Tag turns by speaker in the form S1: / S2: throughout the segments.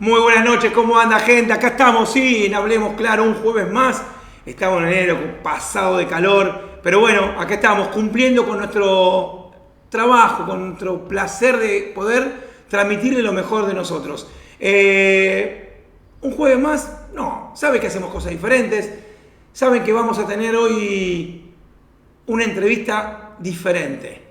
S1: Muy buenas noches, ¿cómo anda, gente? Acá estamos, sí, en Hablemos Claro, un jueves más. Estamos en enero, pasado de calor, pero bueno, acá estamos cumpliendo con nuestro trabajo, con nuestro placer de poder transmitirle lo mejor de nosotros. Un jueves más, no, saben que hacemos cosas diferentes, saben que vamos a tener hoy una entrevista diferente.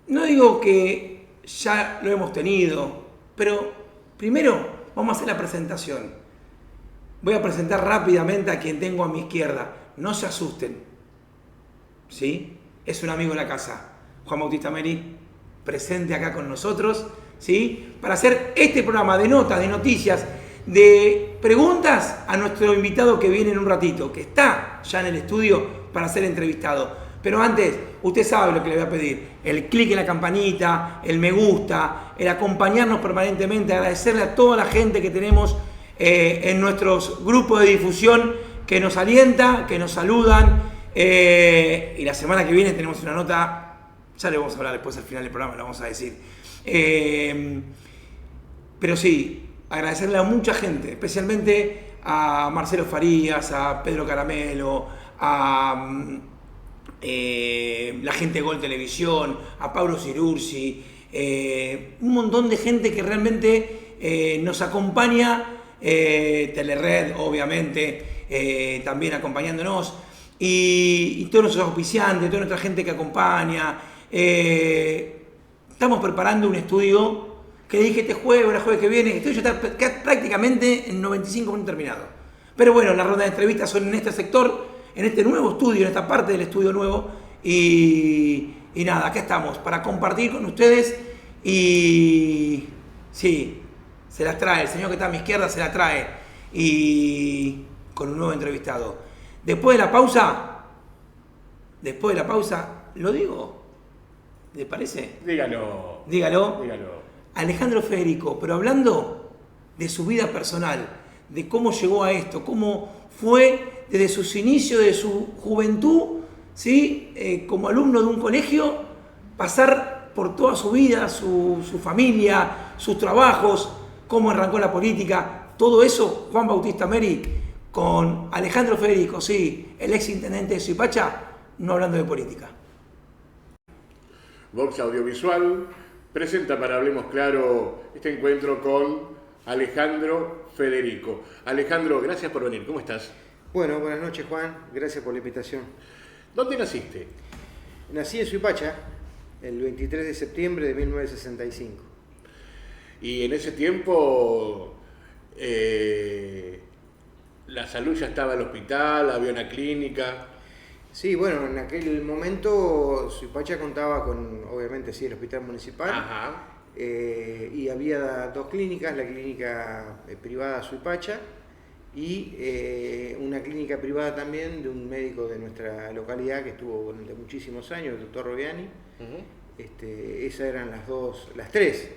S1: No digo que ya lo hemos tenido, pero primero vamos a hacer la presentación. Voy a presentar rápidamente a quien tengo a mi izquierda. No se asusten. ¿Sí? Es un amigo de la casa. Juan Bautista Meri, presente acá con nosotros. ¿Sí? Para hacer este programa de notas, de noticias, de preguntas a nuestro invitado que viene en un ratito, que está ya en el estudio para ser entrevistado. Pero antes, usted sabe lo que le voy a pedir. El clic en la campanita, el me gusta, el acompañarnos permanentemente, agradecerle a toda la gente que tenemos en nuestros grupos de difusión que nos alienta, que nos saludan. Y la semana que viene tenemos una nota, ya le vamos a hablar después al final del programa, lo vamos a decir. Pero sí, agradecerle a mucha gente, especialmente a Marcelo Farías, a Pedro Caramelo, a la gente de Gol Televisión, a Pablo Cirursi, un montón de gente que realmente nos acompaña, Telered obviamente, también acompañándonos, y todos nuestros auspiciantes, toda nuestra gente que acompaña. Estamos preparando un estudio que dije este jueves o el jueves que viene, el estudio ya está prácticamente en 95 minutos terminado. Pero bueno, las rondas de entrevistas son en este sector, en este nuevo estudio, en esta parte del estudio nuevo, y nada, acá estamos para compartir con ustedes. Y sí, se las trae, el señor que está a mi izquierda se la trae, y con un nuevo entrevistado. Después de la pausa, ¿lo digo? ¿Le parece? Dígalo. Alejandro Federico, pero hablando de su vida personal, de cómo llegó a esto, cómo fue desde sus inicios, de su juventud, ¿sí? Como alumno de un colegio, pasar por toda su vida, su familia, sus trabajos, cómo arrancó la política, todo eso, Juan Bautista Meri, con Alejandro Federico, sí, el ex intendente de Suipacha, no hablando de política.
S2: Vox Audiovisual presenta para Hablemos Claro este encuentro con Alejandro Federico. Alejandro, gracias por venir, ¿cómo estás?
S3: Bueno, buenas noches, Juan, gracias por la invitación.
S2: ¿Dónde naciste?
S3: Nací en Suipacha el 23 de septiembre de 1965.
S2: Y en ese tiempo la salud ya estaba al hospital, había una clínica.
S3: Sí, bueno, en aquel momento Suipacha contaba con, obviamente, sí, el hospital municipal.
S2: Ajá.
S3: Y había dos clínicas, la clínica privada Suipacha y una clínica privada también de un médico de nuestra localidad que estuvo durante muchísimos años, el doctor Roviani. Esas eran las tres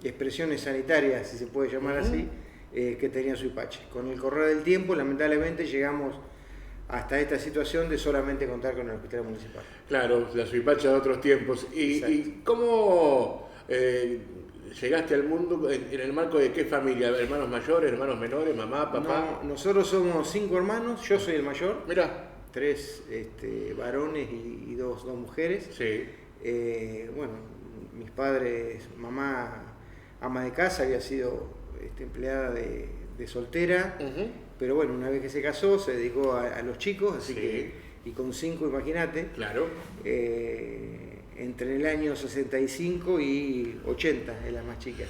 S3: expresiones sanitarias, si se puede llamar así, que tenía Suipacha. Con el correr del tiempo, lamentablemente, llegamos hasta esta situación de solamente contar con el hospital municipal.
S2: Claro, la Suipacha de otros tiempos. ¿Y cómo llegaste al mundo? ¿En el marco de qué familia? ¿Hermanos mayores, hermanos menores, mamá, papá?
S3: No, nosotros somos 5 hermanos, yo soy el mayor.
S2: Mirá.
S3: 3 varones y dos mujeres.
S2: Sí.
S3: Bueno, mis padres, mamá ama de casa, había sido empleada de soltera. Pero bueno, una vez que se casó, se dedicó a los chicos, así que, y con 5, imagínate.
S2: Claro.
S3: Entre el año 65 y 80 es la más chica.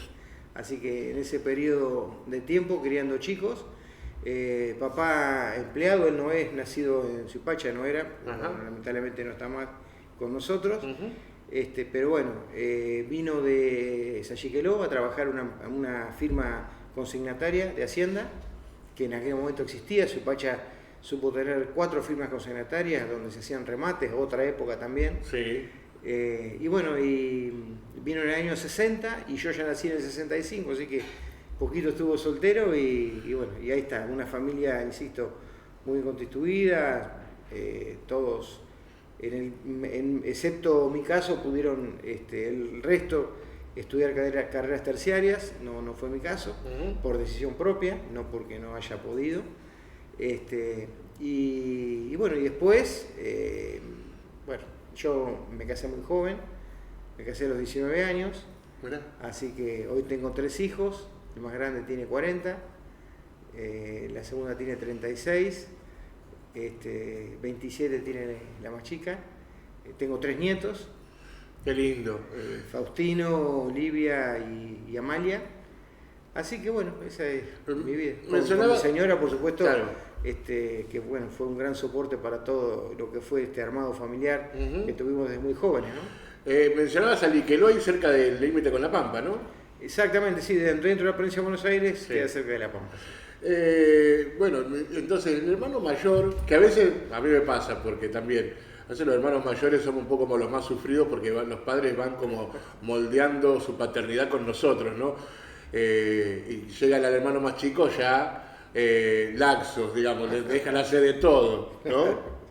S3: Así que en ese periodo de tiempo, criando chicos, papá empleado, él no es nacido en Suipacha, no era, lamentablemente no está más con nosotros. Pero bueno, vino de Sayiqueló a trabajar en una firma consignataria de Hacienda, que en aquel momento existía. Suipacha supo tener 4 firmas consignatarias donde se hacían remates, otra época también.
S2: Sí.
S3: Y bueno, y vino en el año 60 y yo ya nací en el 65, así que poquito estuvo soltero y bueno, y ahí está, una familia, insisto, muy constituida, todos, excepto mi caso, pudieron, el resto estudiar carreras terciarias, no fue mi caso, por decisión propia, no porque no haya podido. Y bueno, y después, bueno, yo me casé muy joven, me casé a los 19 años, así que hoy tengo 3 hijos, el más grande tiene 40, la segunda tiene 36, 27 tiene la más chica, tengo 3 nietos.
S2: Qué lindo.
S3: Faustino, Olivia y Amalia. Así que bueno, esa es mi vida. Con mi señora, por supuesto,
S2: claro.
S3: Que bueno, fue un gran soporte para todo lo que fue este armado familiar que tuvimos desde muy jóvenes, ¿no?
S2: Mencionabas a Liqueloy cerca del límite con La Pampa, ¿no?
S3: Exactamente, sí, dentro de la provincia de Buenos Aires, queda cerca de La Pampa.
S2: Bueno, entonces el hermano mayor, que a veces a mí me pasa, porque también a veces los hermanos mayores somos un poco como los más sufridos porque los padres van como moldeando su paternidad con nosotros, ¿no? Y llegan al hermano más chico ya laxos, digamos, les dejan hacer de todo, ¿no?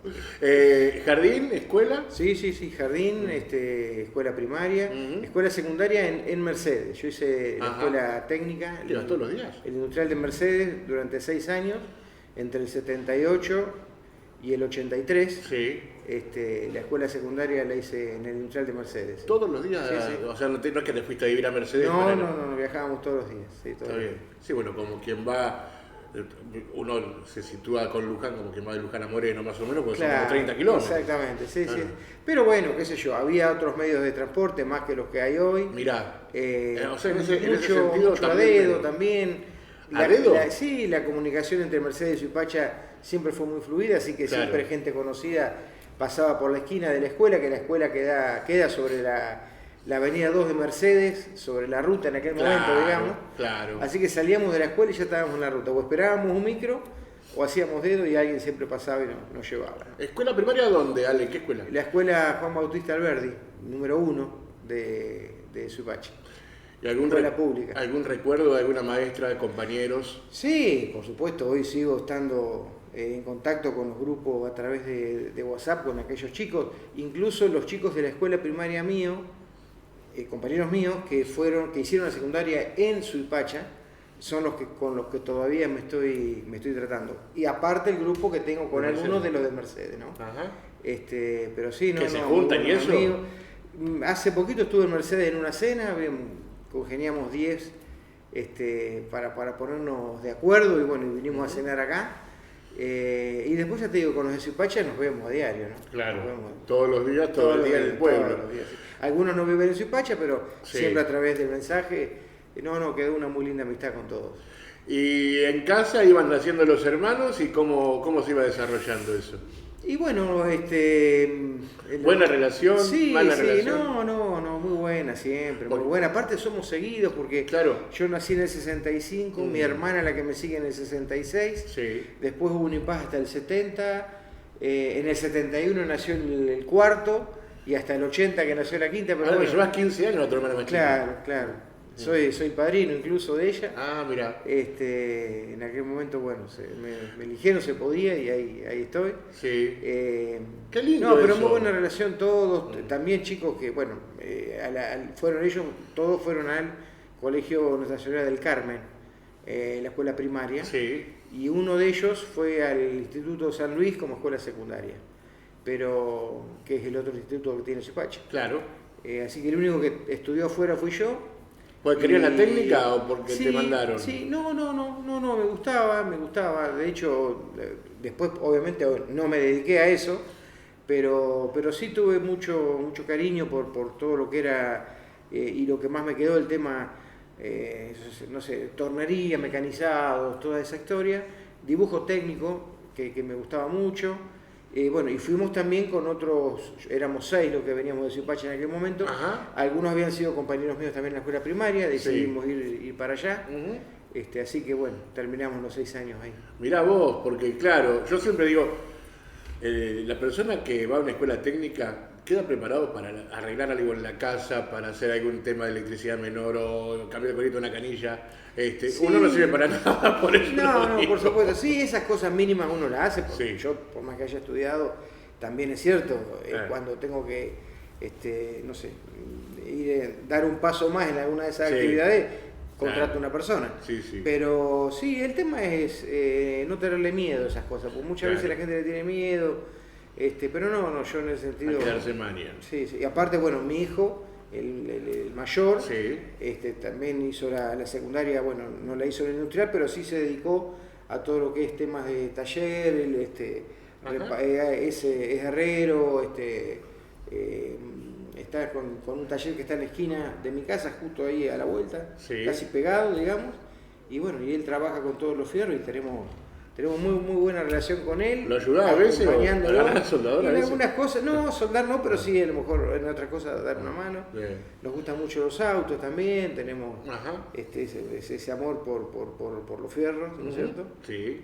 S2: ¿Jardín? ¿Escuela?
S3: Sí, jardín, escuela primaria, escuela secundaria en Mercedes. Yo hice la escuela técnica.
S2: ¿Ibas todos los días?
S3: El industrial de Mercedes durante 6 años, entre el 78 y el 83.
S2: Sí.
S3: La escuela secundaria la hice en el industrial de Mercedes.
S2: ¿Todos los días?
S3: Sí.
S2: O sea, no es que te fuiste a vivir a Mercedes.
S3: No, viajábamos todos los días. Sí,
S2: Está bien. Sí, bueno, como quien va, uno se sitúa con Luján como quien va de Luján a Moreno, más o menos, porque son como 30 kilómetros.
S3: Exactamente, sí. Pero bueno, qué sé yo, había otros medios de transporte más que los que hay hoy.
S2: Mirá, o sea,
S3: en
S2: ese sentido
S3: mucho a dedo también.
S2: ¿A dedo?
S3: Sí, la comunicación entre Mercedes y Suipacha siempre fue muy fluida, así que siempre gente conocida pasaba por la esquina de la escuela, que la escuela queda sobre la avenida 2 de Mercedes, sobre la ruta en aquel momento, digamos.
S2: Claro.
S3: Así que salíamos de la escuela y ya estábamos en la ruta. O esperábamos un micro, o hacíamos dedo y alguien siempre pasaba y nos llevaba.
S2: ¿Escuela primaria dónde, Ale? ¿Qué escuela?
S3: La escuela Juan Bautista Alberdi, número 1 de Suipacha.
S2: ¿Y algún recuerdo de alguna maestra, de compañeros?
S3: Sí, por supuesto, hoy sigo estando en contacto con los grupos a través de WhatsApp con aquellos chicos, incluso los chicos de la escuela primaria mío, compañeros míos que hicieron la secundaria en Suipacha, son con los que todavía me estoy tratando. Y aparte el grupo que tengo con algunos de los de Mercedes, ¿no?
S2: Ajá.
S3: Pero sí,
S2: ¿Que se juntan y eso?
S3: Amigos. Hace poquito estuve en Mercedes en una cena, congeniamos 10 para ponernos de acuerdo y bueno, vinimos a cenar acá. Y después ya te digo, con los de Suipacha nos vemos a diario, ¿no?
S2: Claro, todos los días, todo el día en el pueblo.
S3: Todos los días, sí. Algunos no viven en Suipacha, pero siempre a través del mensaje, quedó una muy linda amistad con todos.
S2: ¿Y en casa iban naciendo los hermanos y cómo se iba desarrollando eso?
S3: Y bueno,
S2: ¿buena relación?
S3: Sí,
S2: ¿Mala relación?
S3: No, muy buena siempre, muy buena. Aparte somos seguidos porque yo nací en el 65, mi hermana la que me sigue en el 66, después hubo un impasse hasta el 70, en el 71 nació el cuarto y hasta el 80 que nació la quinta. Pero
S2: me llevas 15 años a tu hermana más chica.
S3: Claro. Soy padrino incluso de ella.
S2: Ah, mira.
S3: En aquel momento, bueno, me eligieron, se podía y ahí estoy.
S2: Sí. Qué lindo.
S3: Pero muy buena relación todos. También chicos que, bueno, todos fueron al Colegio Nuestra Señora del Carmen, la escuela primaria.
S2: Sí.
S3: Y uno de ellos fue al Instituto San Luis como escuela secundaria, pero que es el otro instituto que tiene Suipacha.
S2: Claro.
S3: Así que el único que estudió afuera fui yo.
S2: ¿Porque querías la técnica o porque te mandaron?
S3: Sí, no, me gustaba. De hecho, después obviamente no me dediqué a eso, pero sí tuve mucho cariño por todo lo que era y lo que más me quedó el tema, tornería, mecanizados, toda esa historia, dibujo técnico que me gustaba mucho. Y fuimos también con otros, éramos 6 los que veníamos de Suipacha en aquel momento.
S2: Ajá.
S3: Algunos habían sido compañeros míos también en la escuela primaria, decidimos ir para allá. Así que bueno, terminamos los 6 años ahí.
S2: Mirá vos, porque claro, yo siempre digo, la persona que va a una escuela técnica queda preparado para arreglar algo en la casa, para hacer algún tema de electricidad menor o cambiar de colito una canilla. Uno no sirve para nada por eso.
S3: No, por supuesto. Sí, esas cosas mínimas uno las hace. Porque yo, por más que haya estudiado, también es cierto, cuando tengo que no sé, dar un paso más en alguna de esas actividades, contrata una persona.
S2: Sí.
S3: Pero sí, el tema es no tenerle miedo a esas cosas, porque muchas veces la gente le tiene miedo, pero no, yo en ese sentido...
S2: A quedarse manía.
S3: Sí, y aparte, bueno, mi hijo, el mayor,
S2: Sí.
S3: También hizo la secundaria, bueno, no la hizo en el industrial, pero sí se dedicó a todo lo que es temas de taller, es herrero, está con un taller que está en la esquina de mi casa, justo ahí a la vuelta, casi pegado, digamos, y bueno, y él trabaja con todos los fierros y tenemos muy buena relación con él.
S2: ¿Lo ayudaba a veces?
S3: ¿Agarrás
S2: soldador
S3: en algunas cosas? No, soldar no, pero sí, a lo mejor en otras cosas dar una mano.
S2: Bien.
S3: Nos gustan mucho los autos también, tenemos ese amor por los fierros, ¿no es cierto?
S2: Sí.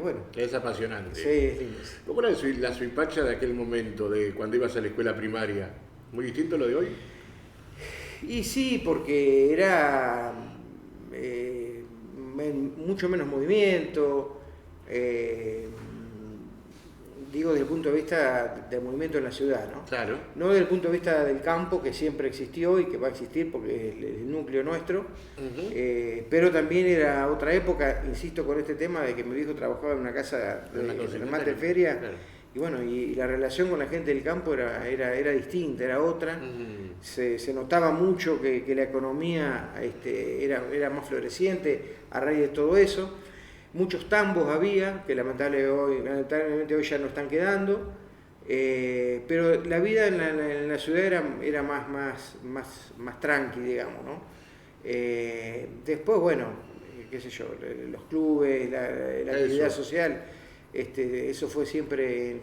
S3: Bueno.
S2: Es apasionante.
S3: Sí, es lindo.
S2: ¿Cómo era la suipacha de aquel momento, de cuando ibas a la escuela primaria? ¿Muy distinto a lo de hoy?
S3: Y sí, porque era mucho menos movimiento. Digo desde el punto de vista del movimiento en la ciudad, ¿no?
S2: Claro.
S3: No desde el punto de vista del campo, que siempre existió y que va a existir porque es el núcleo nuestro, pero también era otra época, insisto con este tema de que mi viejo trabajaba en una casa de Materferia, claro. Y bueno, y la relación con la gente del campo era distinta, era otra. Se notaba mucho que la economía era más floreciente a raíz de todo eso. Muchos tambos había, que lamentablemente hoy ya no están quedando, pero la vida en la ciudad era más tranqui, digamos, ¿no? Después, bueno, qué sé yo, los clubes, la actividad social, eso fue siempre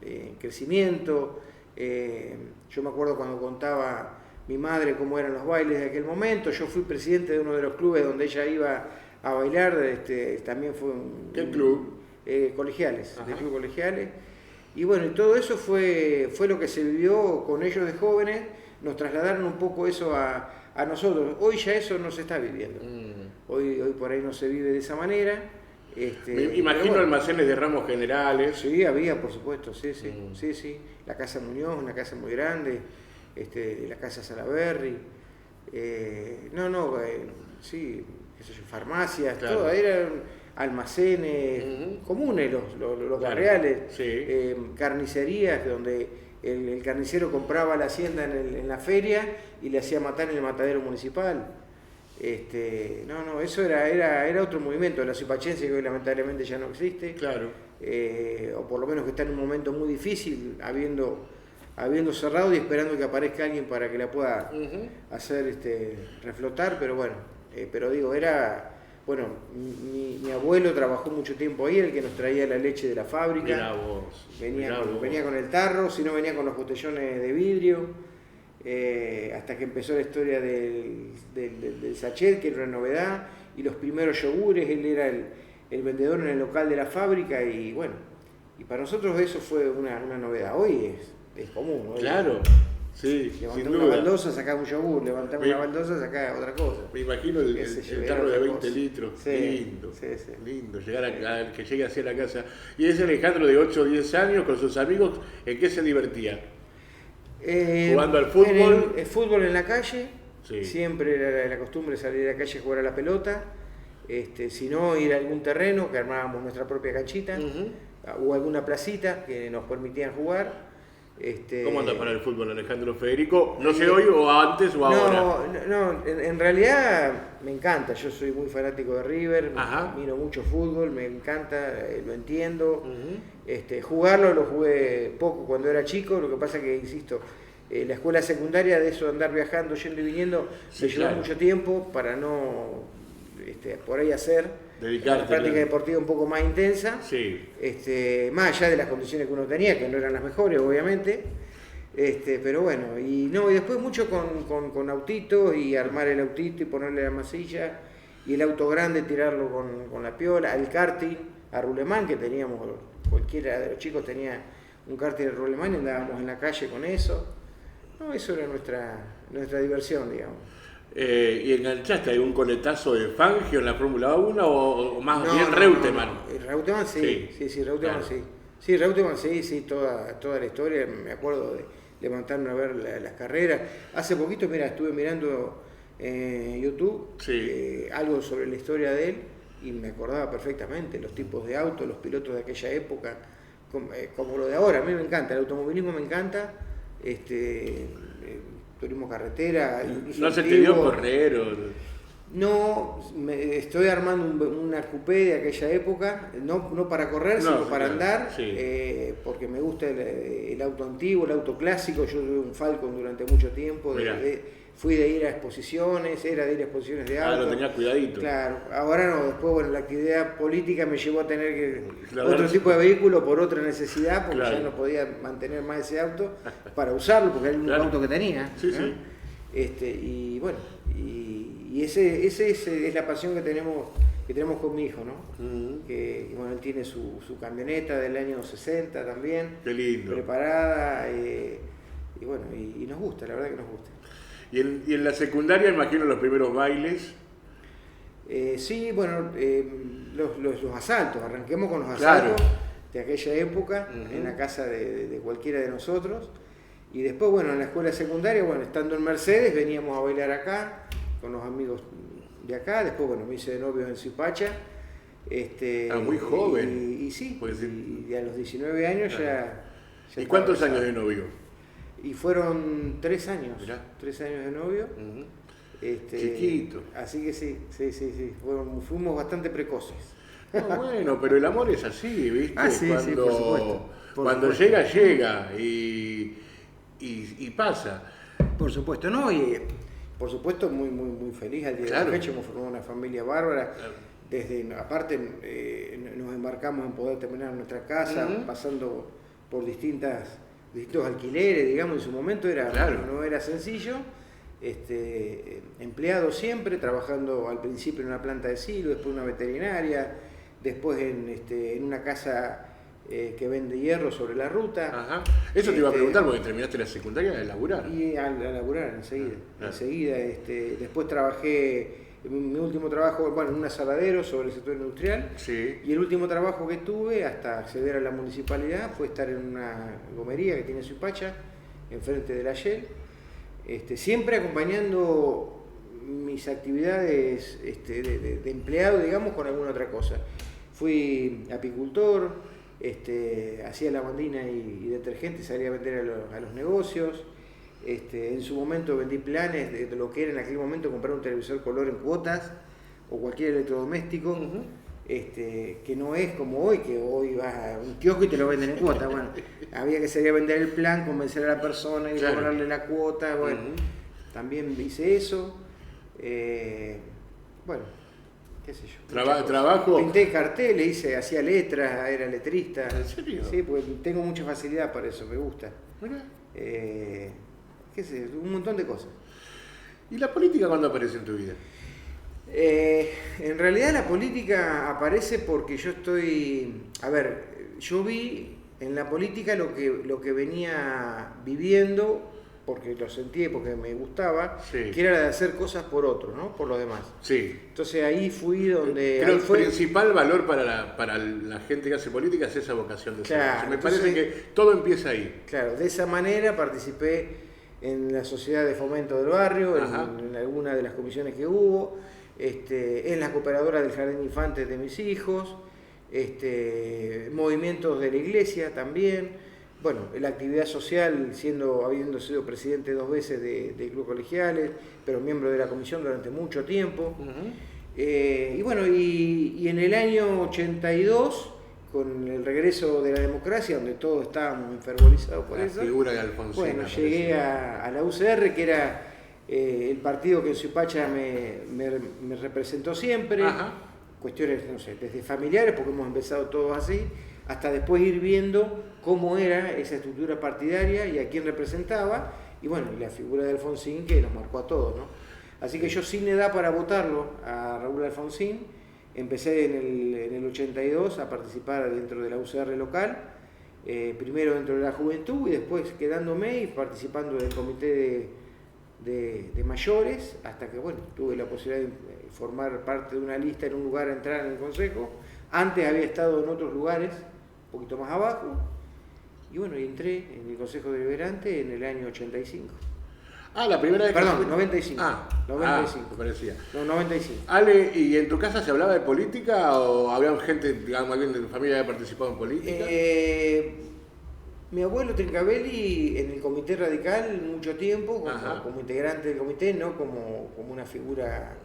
S3: en crecimiento. Yo me acuerdo cuando contaba mi madre cómo eran los bailes de aquel momento. Yo fui presidente de uno de los clubes donde ella iba a bailar, también fue
S2: ¿Qué club?
S3: Colegiales, de club colegiales. Y bueno, y todo eso fue lo que se vivió con ellos de jóvenes, nos trasladaron un poco eso a nosotros. Hoy ya eso no se está viviendo. Hoy por ahí no se vive de esa manera.
S2: Me imagino bueno, almacenes de ramos generales.
S3: Sí, había, por supuesto, sí. La Casa Muñoz, una casa muy grande, la Casa Salaberry. Sí, qué sé yo, farmacias, claro. Todo, eran almacenes comunes, los barriales, carnicerías, donde el carnicero compraba la hacienda en la feria y le hacía matar en el matadero municipal. Eso era otro movimiento, la suipachense, que hoy lamentablemente ya no existe.
S2: Claro.
S3: O por lo menos que está en un momento muy difícil, habiendo cerrado y esperando que aparezca alguien para que la pueda hacer reflotar, pero bueno, mi abuelo trabajó mucho tiempo ahí, el que nos traía la leche de la fábrica.
S2: Mirá vos.
S3: Venía con el tarro, si no venía con los botellones de vidrio, hasta que empezó la historia del sachet, que era una novedad, y los primeros yogures. Él era el vendedor en el local de la fábrica, y bueno, y para nosotros eso fue una novedad. Hoy es común. Hoy,
S2: claro. Sí,
S3: levantar una baldosa, sacar un yogur, levantar una baldosa, sacar otra cosa.
S2: Me imagino el tarro de 20 litros.
S3: Sí,
S2: lindo, llegar que llegue así a la casa. Y ese Alejandro de 8 o 10 años con sus amigos, ¿en qué se divertía? ¿Jugando al fútbol?
S3: El fútbol en la calle, siempre era la costumbre salir a la calle a jugar a la pelota. Si no, ir a algún terreno, que armábamos nuestra propia canchita, o alguna placita que nos permitían jugar.
S2: ¿Cómo anda para el fútbol Alejandro Federico? No sé hoy o antes o ahora.
S3: No, en realidad me encanta. Yo soy muy fanático de River, miro mucho fútbol, me encanta, lo entiendo. Jugarlo lo jugué poco cuando era chico, lo que pasa que, insisto, la escuela secundaria, de eso de andar viajando, yendo y viniendo, me llevó mucho tiempo para no por ahí dedicarte una práctica deportiva un poco más intensa, más allá de las condiciones que uno tenía, que no eran las mejores, obviamente, pero bueno, y después mucho con autitos, y armar el autito y ponerle la masilla, y el auto grande tirarlo con la piola, el karting, a rulemán, que teníamos, cualquiera de los chicos tenía un karting de rulemán y andábamos en la calle con eso. Eso era nuestra diversión, digamos.
S2: ¿Y enganchaste algún coletazo de Fangio en la Fórmula 1 o más bien Reutemann?
S3: Reutemann sí, Reutemann claro. Sí, Reutemann sí, toda la historia, me acuerdo de levantarme a ver las carreras. Hace poquito, mira, estuve mirando YouTube algo sobre la historia de él y me acordaba perfectamente los tipos de autos, los pilotos de aquella época, como lo de ahora. A mí me encanta, el automovilismo me encanta, turismo carretera.
S2: ¿No se te dio correr?
S3: No, estoy armando una coupé de aquella época, no para correr, sino para andar, porque me gusta el auto antiguo, el auto clásico. Yo tuve un Falcon durante mucho tiempo, fui de ir a exposiciones, de auto.
S2: Lo tenía cuidadito.
S3: Claro, ahora no, después bueno, la actividad política me llevó a tener otro tipo de vehículo por otra necesidad, porque ya no podía mantener más ese auto para usarlo, porque era el único auto que tenía. Y bueno, y ese es la pasión que tenemos con mi hijo, ¿no? Que bueno, él tiene su camioneta del año 60 también.
S2: Qué lindo.
S3: Preparada, y bueno, y nos gusta, la verdad que nos gusta.
S2: Y en la secundaria, imagino los primeros bailes.
S3: Sí, bueno, los asaltos, arranquemos con los asaltos de aquella época, en la casa de cualquiera de nosotros. Y después, bueno, en la escuela secundaria, bueno, estando en Mercedes, veníamos a bailar acá, con los amigos de acá. Después, bueno, me hice de novio en Suipacha.
S2: Muy joven.
S3: Y sí, y a los 19 años ya
S2: ¿Y cuántos años de novio?
S3: Y fueron 3 años.
S2: Mirá.
S3: 3 años de novio.
S2: Chiquito.
S3: Así que sí. Fuimos bastante precoces.
S2: No, bueno, pero el amor es así, ¿viste?
S3: Por supuesto.
S2: Cuando llega y pasa.
S3: Por supuesto, ¿no? Y por supuesto muy feliz al día de la fecha. Hemos formado una familia bárbara. Aparte nos embarcamos en poder terminar nuestra casa, pasando por distintos alquileres, digamos. En su momento no era sencillo. Empleado siempre, trabajando al principio en una planta de silo, después en una veterinaria, después en una casa que vende hierro sobre la ruta.
S2: Ajá. Eso te iba a preguntar, porque terminaste la secundaria de laburar.
S3: Y a laburar enseguida. Después trabajé, mi último trabajo, bueno, en un asaladero sobre el sector industrial.
S2: Sí.
S3: Y el último trabajo que tuve hasta acceder a la municipalidad fue estar en una gomería que tiene Suipacha, enfrente de la Shell. Siempre acompañando mis actividades de empleado, digamos, con alguna otra cosa. Fui apicultor, hacía lavandina y detergente, salía a vender a los negocios. En su momento vendí planes de lo que era en aquel momento comprar un televisor color en cuotas o cualquier electrodoméstico. Que no es como hoy, que hoy vas a un kiosco y te lo venden en cuota. Bueno, había que salir a vender el plan, convencer a la persona y cobrarle la cuota. Bueno, también hice eso. Bueno, qué sé yo.
S2: Trabajo.
S3: Pinté carteles, hacía letras, era letrista.
S2: ¿En serio?
S3: Sí, porque tengo mucha facilidad para eso, me gusta. Qué sé, un montón de cosas.
S2: ¿Y la política cuándo aparece en tu vida?
S3: En realidad la política aparece porque yo vi en la política lo que venía viviendo, porque lo sentí, porque me gustaba, que era de hacer cosas por otros, ¿no? Por los demás.
S2: Sí.
S3: Entonces ahí fui donde...
S2: Creo que el principal valor para la gente que hace política es esa vocación de servicio. Me parece que todo empieza ahí.
S3: Claro, de esa manera participé en la sociedad de fomento del barrio, en alguna de las comisiones que hubo, en la cooperadora del jardín de infantes de mis hijos, movimientos de la iglesia también, bueno, la actividad social, habiendo sido presidente 2 veces de clubes colegiales, pero miembro de la comisión durante mucho tiempo. Y bueno, y en el año 82, con el regreso de la democracia, donde todos estábamos enfervorizados por eso,
S2: la figura de Alfonsín,
S3: bueno, llegué a la UCR, que era el partido que en Suipacha me representó siempre. Cuestiones, no sé, desde familiares, porque hemos empezado todos así, hasta después ir viendo cómo era esa estructura partidaria y a quién representaba, y bueno, y la figura de Alfonsín que nos marcó a todos, ¿no? Así que yo, sin edad para votarlo a Raúl Alfonsín, empecé en el 82 a participar dentro de la UCR local, primero dentro de la juventud y después quedándome y participando del comité de mayores, hasta que bueno, tuve la posibilidad de formar parte de una lista en un lugar, entrar en el consejo. Antes había estado en otros lugares, un poquito más abajo, Y bueno, y entré en el Consejo Deliberante en el año 85.
S2: Ah, la primera vez que...
S3: Perdón, 95.
S2: Ah,
S3: 95.
S2: me parecía.
S3: No, 95.
S2: Ale, ¿y en tu casa se hablaba de política o había gente, digamos, alguien de tu familia que había participado en política?
S3: Mi abuelo Trincabelli en el Comité Radical mucho tiempo, como integrante del comité, no como una figura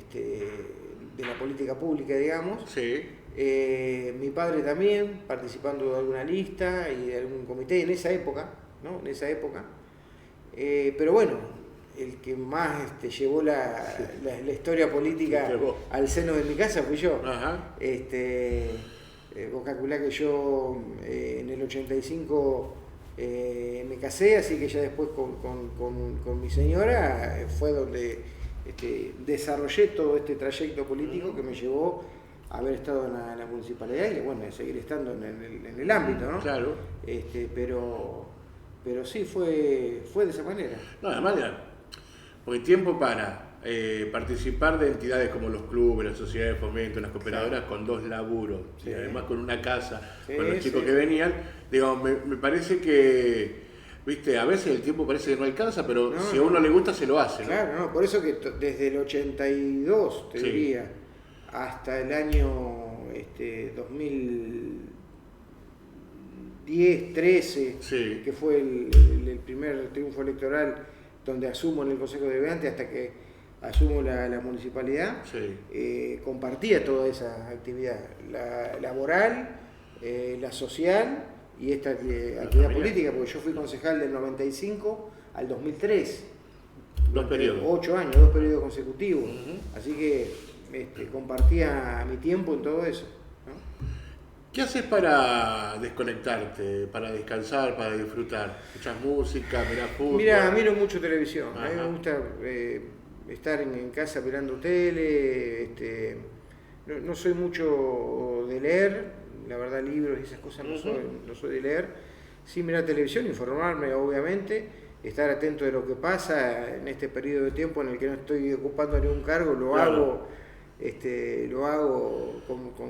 S3: de la política pública, digamos.
S2: Sí.
S3: Mi padre también, participando de alguna lista y de algún comité en esa época, ¿no? En esa época. Pero bueno, el que más llevó la historia política al seno de mi casa fui yo.
S2: Ajá.
S3: Vos calculá que yo en el 85 me casé, así que ya después con mi señora fue donde desarrollé todo este trayecto político que me llevó a haber estado en la municipalidad y bueno, seguir estando en el ámbito, ¿no?
S2: Claro.
S3: Pero sí, fue de esa manera.
S2: No, además, porque tiempo para participar de entidades como los clubes, las sociedades de fomento, las cooperadoras, claro, con 2 laburos, sí, y además con una casa, sí, con los chicos, sí, que venían, digo, me parece que, viste, a veces el tiempo parece que no alcanza, pero no, si a uno le gusta se lo hace, ¿no?
S3: Claro, no, por eso que desde el 82, te diría, hasta el año 2010, 13, que fue el primer triunfo electoral donde asumo en el Consejo Deliberante hasta que asumo la municipalidad, compartía toda esa actividad, la laboral, la social y esta actividad política, porque yo fui concejal del 95 al 2003.
S2: 2 periodos.
S3: 8 años, 2 periodos consecutivos. Así que compartía mi tiempo en todo eso, ¿no?
S2: ¿Qué haces para desconectarte, para descansar, para disfrutar? ¿Escuchas música, mirás fútbol?
S3: Mira, miro mucho televisión. A mí me gusta estar en casa mirando tele. No soy mucho de leer, la verdad, libros y esas cosas no soy de leer. Sí mirar televisión, informarme, obviamente, estar atento de lo que pasa en este periodo de tiempo en el que no estoy ocupando ningún cargo, lo hago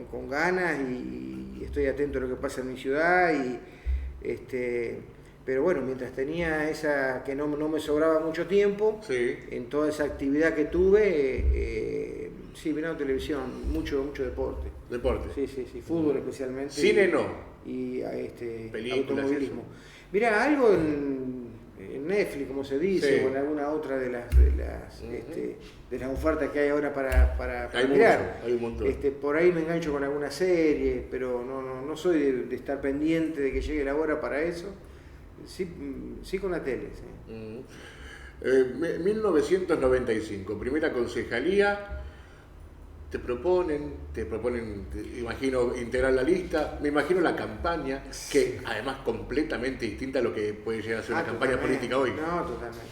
S3: con ganas y estoy atento a lo que pasa en mi ciudad pero bueno, mientras tenía esa que no me sobraba mucho tiempo, en toda esa actividad que tuve, mirando televisión, mucho deporte.
S2: ¿Deporte?
S3: Sí, fútbol especialmente.
S2: ¿Cine no?
S3: Y
S2: automovilismo.
S3: Mirá, algo en Netflix, como se dice, o en alguna otra de las ofertas que hay ahora para mirar.
S2: Hay un montón.
S3: Por ahí me engancho con alguna serie, pero no soy de estar pendiente de que llegue la hora para eso. Sí con la tele. Sí.
S2: 1995, primera concejalía. Te proponen, imagino, integrar la lista, me imagino la campaña, que además completamente distinta a lo que puede llegar a ser una campaña política hoy.
S3: No, totalmente.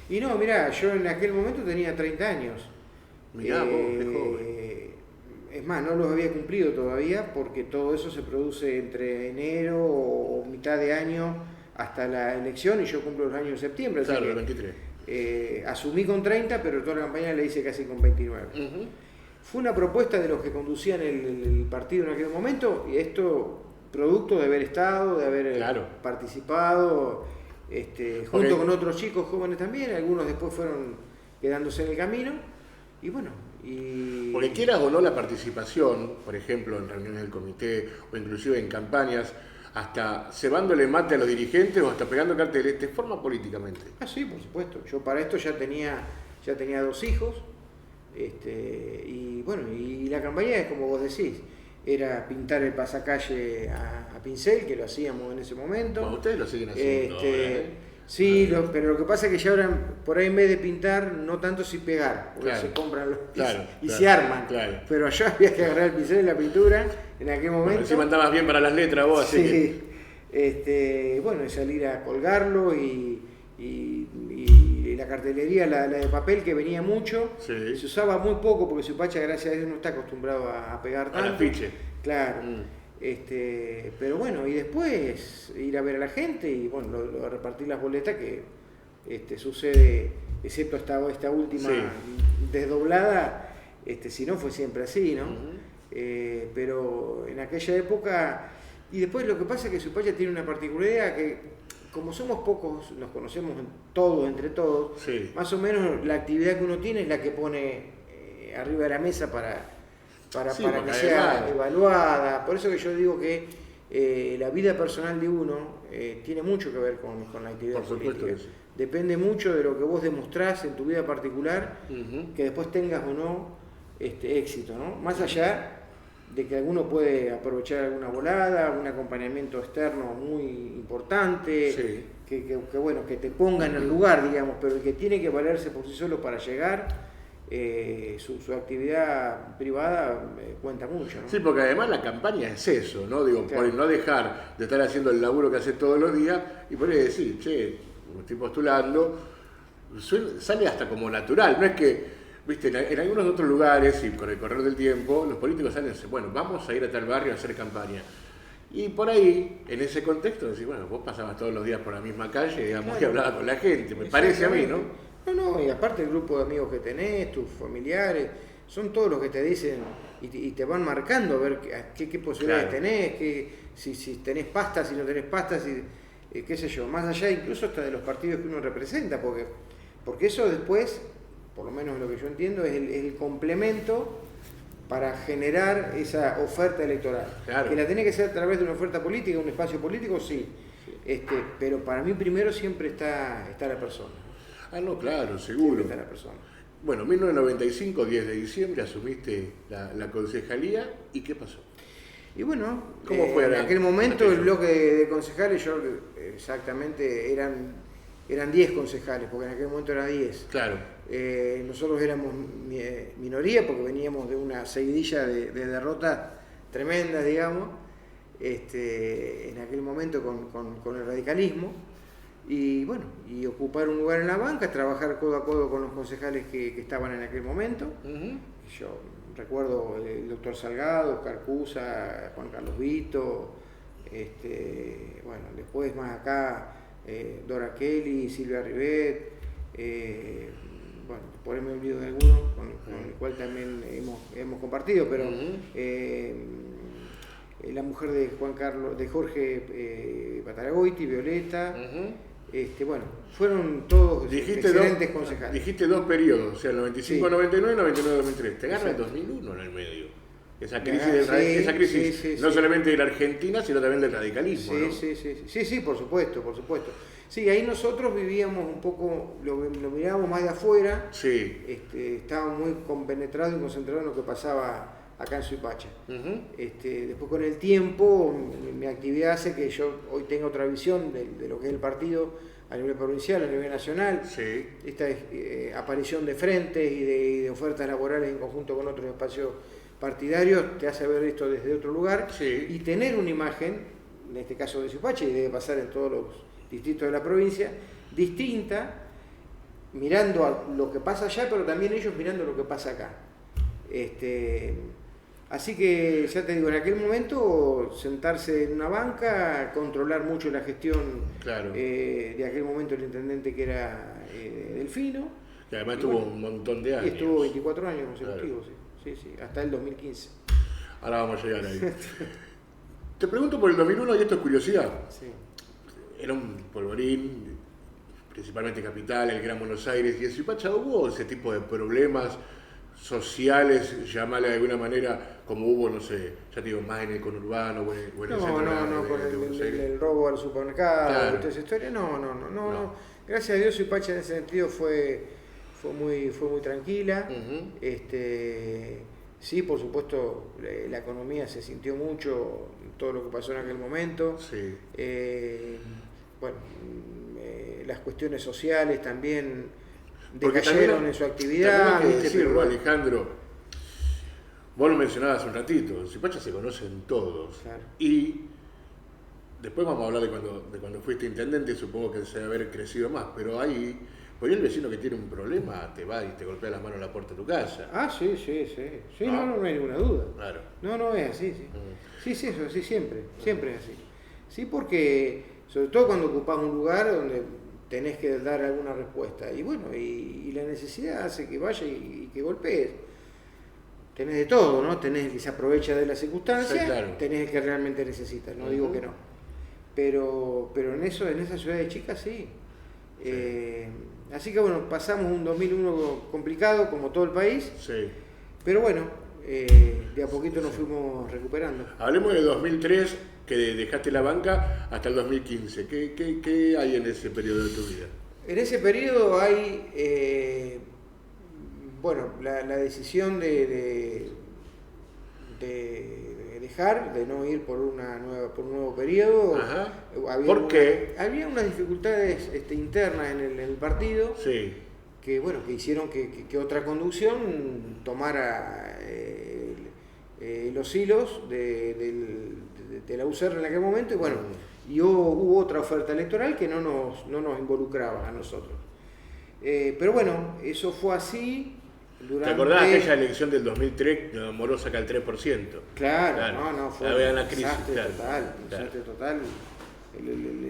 S3: Y no, mirá, yo en aquel momento tenía 30 años.
S2: Mirá vos, qué joven.
S3: Es más, no los había cumplido todavía porque todo eso se produce entre enero o mitad de año hasta la elección y yo cumplo los años de septiembre.
S2: Claro,
S3: el
S2: 23.
S3: Asumí con 30, pero toda la campaña la hice casi con 29. Fue una propuesta de los que conducían el partido en aquel momento, y esto producto de haber estado, de haber participado, junto con otros chicos jóvenes también, algunos después fueron quedándose en el camino, y bueno.
S2: Porque quieras o no la participación, por ejemplo, en reuniones del comité, o inclusive en campañas, hasta cebándole mate a los dirigentes o hasta pegando carteles, te forma políticamente.
S3: Sí, por supuesto. Yo para esto ya tenía 2 hijos. Y bueno, y la campaña es como vos decís, era pintar el pasacalle a pincel, que lo hacíamos en ese momento.
S2: Bueno, ustedes lo siguen haciendo ahora,
S3: Sí, pero lo que pasa es que ya ahora, por ahí en vez de pintar, no tanto si pegar, porque se compran los y se arman. Pero allá había que agarrar el pincel y la pintura en aquel momento.
S2: Bueno, si mandabas bien para las letras vos, así que...
S3: bueno, y salir a colgarlo y la cartelería, la de papel, que venía mucho, se usaba muy poco porque Suipacha, gracias a Dios, no está acostumbrado a pegar tanto.
S2: Al afiche.
S3: Claro. Pero bueno, y después ir a ver a la gente y bueno, lo de repartir las boletas que sucede, excepto esta última desdoblada, si no fue siempre así, ¿no? Pero en aquella época Y después lo que pasa es que Suipacha tiene una particularidad que, como somos pocos, nos conocemos todos, entre todos,
S2: Sí.
S3: más o menos la actividad que uno tiene es la que pone arriba de la mesa para
S2: Sí,
S3: que
S2: porque
S3: sea
S2: además-
S3: evaluada. Por eso que yo digo que la vida personal de uno tiene mucho que ver con la actividad
S2: Por supuesto
S3: política.
S2: que sí.
S3: Depende mucho de lo que vos demostrás en tu vida particular,
S2: Ujú.
S3: que después tengas o no éxito, ¿no? Más allá de que alguno puede aprovechar alguna volada, un acompañamiento externo muy importante,
S2: Sí.
S3: que bueno, que te ponga en el lugar, digamos, pero el que tiene que valerse por sí solo para llegar, su actividad privada cuenta mucho, ¿no?
S2: Sí, porque además la campaña es eso, ¿no? Digo,
S3: Claro.
S2: por no dejar de estar haciendo el laburo que hace todos los días y por ahí decir, che, me estoy postulando, sale hasta como natural, no es que, viste, en algunos otros lugares y con el correr del tiempo, los políticos salen y dicen, bueno, vamos a ir a tal barrio a hacer campaña. Y por ahí, en ese contexto, decís, bueno, vos pasabas todos los días por la misma calle, digamos, y
S3: Claro.
S2: hablabas con la gente, me parece a mí, ¿no?
S3: No, y aparte el grupo de amigos que tenés, tus familiares, son todos los que te dicen y te van marcando a ver qué posibilidades
S2: Claro.
S3: tenés, si tenés pasta, si no tenés pasta, qué sé yo, más allá incluso hasta de los partidos que uno representa, porque eso después, por lo menos lo que yo entiendo, es el complemento para generar esa oferta electoral.
S2: Claro.
S3: Que la tenés que hacer a través de una oferta política, un espacio político, sí. Pero para mí primero siempre está la persona.
S2: Ah, no, claro,
S3: Siempre
S2: seguro.
S3: está la persona.
S2: Bueno, 1995, 10 de diciembre, asumiste la concejalía, ¿y qué pasó?
S3: Y bueno,
S2: ¿Cómo fue
S3: en aquel momento
S2: aquello?
S3: el bloque de concejales, yo exactamente eran 10 concejales, porque en aquel momento eran 10.
S2: Claro,
S3: Nosotros éramos minoría porque veníamos de una seguidilla de derrotas tremendas, digamos, en aquel momento con el radicalismo. Y bueno, y ocupar un lugar en la banca, trabajar codo a codo con los concejales que estaban en aquel momento.
S2: ujú,
S3: Yo recuerdo el doctor Salgado, Oscar Cusa, Juan Carlos Vito, bueno, después más acá, Dora Kelly, Silvia Rivet, bueno, por ahí me olvido de alguno, con el cual también hemos compartido, pero la mujer de Jorge Pataragoiti, Violeta,
S2: ujú.
S3: bueno, fueron todos
S2: Dijiste
S3: excelentes concejales.
S2: Dijiste dos periodos, o sea, el 95-99 y 99-2003. Te agarra el
S3: Exacto.
S2: 2001 en el medio. Esa
S3: Me
S2: crisis,
S3: agarra,
S2: esa crisis
S3: sí,
S2: no
S3: sí.
S2: solamente de la Argentina, sino también del radicalismo, ¿no?
S3: Sí, por supuesto, por supuesto. Sí, ahí nosotros vivíamos un poco, lo mirábamos más de afuera,
S2: Sí.
S3: estábamos muy compenetrados y concentrados en lo que pasaba acá en Suipacha.
S2: Ujú.
S3: Después con el tiempo, mi actividad hace que yo hoy tenga otra visión de lo que es el partido a nivel provincial, a nivel nacional.
S2: Sí.
S3: Esta aparición de frentes y de ofertas laborales en conjunto con otros espacios partidarios te hace ver esto desde otro lugar
S2: Sí.
S3: y tener una imagen, en este caso de Suipacha, y debe pasar en todos los distritos de la provincia, distinta, mirando a lo que pasa allá, pero también ellos mirando lo que pasa acá. Así que, ya te digo, en aquel momento sentarse en una banca, controlar mucho la gestión
S2: Claro.
S3: de aquel momento el intendente que era Delfino.
S2: Y además
S3: Y
S2: tuvo
S3: bueno,
S2: un montón de
S3: y
S2: años.
S3: estuvo 24 años consecutivos, sí, hasta el 2015.
S2: Ahora vamos a llegar ahí. Te pregunto por el 2001, y esto es curiosidad.
S3: Sí.
S2: Era un polvorín, principalmente capital, el Gran Buenos Aires, y en Suipacha hubo ese tipo de problemas sociales, llamarle de alguna manera, como hubo, no sé, ya te digo, más en el conurbano o en el centro
S3: No,
S2: de
S3: con
S2: Buenos Aires.
S3: el robo al supermercado
S2: Claro.
S3: y toda esa historia, no.
S2: No.
S3: Gracias a Dios Suipacha en ese sentido fue muy tranquila.
S2: Ujú.
S3: Sí, por supuesto, la economía se sintió mucho, todo lo que pasó en aquel momento.
S2: Sí.
S3: Bueno, las cuestiones sociales también
S2: Porque
S3: decayeron
S2: también-
S3: en su actividad.
S2: también hay que
S3: es decir,
S2: decirlo,
S3: bueno,
S2: Alejandro, vos lo mencionabas hace un ratito, en Suipacha se conocen todos.
S3: Claro.
S2: Y después vamos a hablar de cuando fuiste intendente, supongo que se debe haber crecido más, pero ahí, por ahí el vecino que tiene un problema te va y te golpea la mano en la puerta de tu casa.
S3: Sí,
S2: Ah.
S3: no hay ninguna duda.
S2: Claro.
S3: No, es así, sí.
S2: Mm.
S3: Sí, eso, sí, siempre es así. Sí, porque, sobre todo cuando ocupás un lugar donde tenés que dar alguna respuesta. Y bueno, y la necesidad hace que vaya y que golpees. tenés de todo, ¿no? Tenés el que se aprovecha de las circunstancias,
S2: Sí, claro.
S3: tenés el que realmente necesita, no digo que no. Pero en esas ciudades chicas sí. Así que bueno, pasamos un 2001 complicado como todo el país,
S2: Sí.
S3: pero bueno, de a poquito nos fuimos recuperando.
S2: Hablemos de 2003, que dejaste la banca, hasta el 2015. ¿Qué hay en ese periodo de tu vida?
S3: En ese periodo hay, bueno, la decisión de dejar, de no ir por un nuevo periodo.
S2: Ajá. ¿Por qué?
S3: Había unas dificultades internas en el partido
S2: Sí.
S3: que, bueno, que hicieron que otra conducción tomara los hilos de la UCR en aquel momento, y bueno, y hubo otra oferta electoral que no nos involucraba a nosotros. Pero bueno, eso fue así.
S2: ¿Te acordás de aquella elección del 2003 que Moró saca el 3%?
S3: Claro, no, fue
S2: había una
S3: un
S2: crisis,
S3: desastre
S2: claro.
S3: total, un
S2: Claro.
S3: desastre total.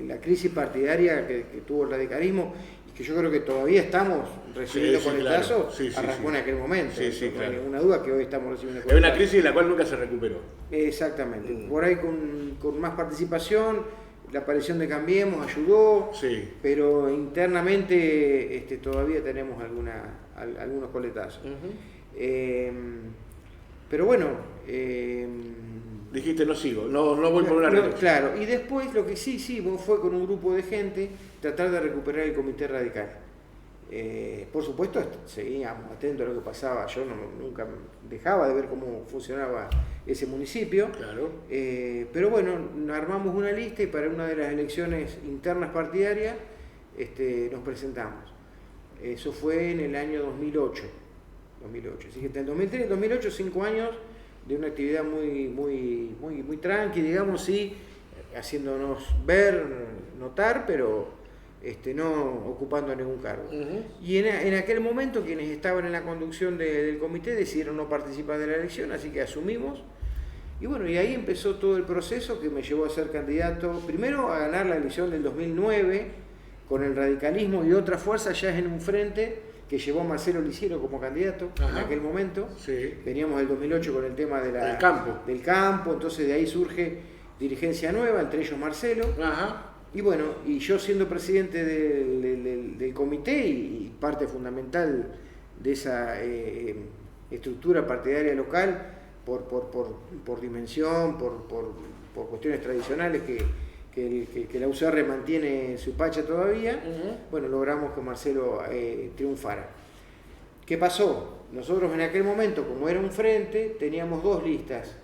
S3: La crisis partidaria que tuvo el radicalismo, y que yo creo que todavía estamos recibiendo
S2: Sí,
S3: coletazos,
S2: claro. Sí,
S3: arrancó en aquel momento.
S2: Sí, sí,
S3: no
S2: claro.
S3: hay ninguna duda que hoy estamos recibiendo
S2: Hay
S3: coletazos.
S2: una crisis de la cual nunca se recuperó.
S3: Exactamente. Por ahí con más participación, la aparición de Cambiemos ayudó,
S2: Sí.
S3: pero internamente todavía tenemos algunos coletazos. Pero bueno,
S2: Dijiste, no sigo, no voy por una reelección.
S3: claro, y después lo que sí fue con un grupo de gente tratar de recuperar el comité radical. Por supuesto, seguíamos atentos a lo que pasaba. Yo nunca dejaba de ver cómo funcionaba ese municipio.
S2: Claro.
S3: Pero bueno, armamos una lista y para una de las elecciones internas partidarias nos presentamos. Eso fue en el año 2008. Así que entre el 2003 y el 2008, 5 años de una actividad muy tranqui, digamos, sí, haciéndonos ver, notar, pero no ocupando ningún cargo. Y en aquel momento quienes estaban en la conducción del comité decidieron no participar de la elección, así que asumimos. Y bueno, y ahí empezó todo el proceso que me llevó a ser candidato, primero a ganar la elección del 2009, con el radicalismo y otra fuerza ya en un frente que llevó a Marcelo Lisiero como candidato. Ajá. En aquel momento.
S2: Sí.
S3: Veníamos del 2008 con el tema del campo, entonces de ahí surge dirigencia nueva, entre ellos Marcelo.
S2: Ajá.
S3: Y bueno, y yo siendo presidente del comité y parte fundamental de esa estructura partidaria local, por dimensión, por cuestiones tradicionales que la UCR mantiene en Suipacha todavía, bueno, logramos que Marcelo triunfara. ¿Qué pasó? Nosotros en aquel momento, como era un frente, teníamos 2 listas.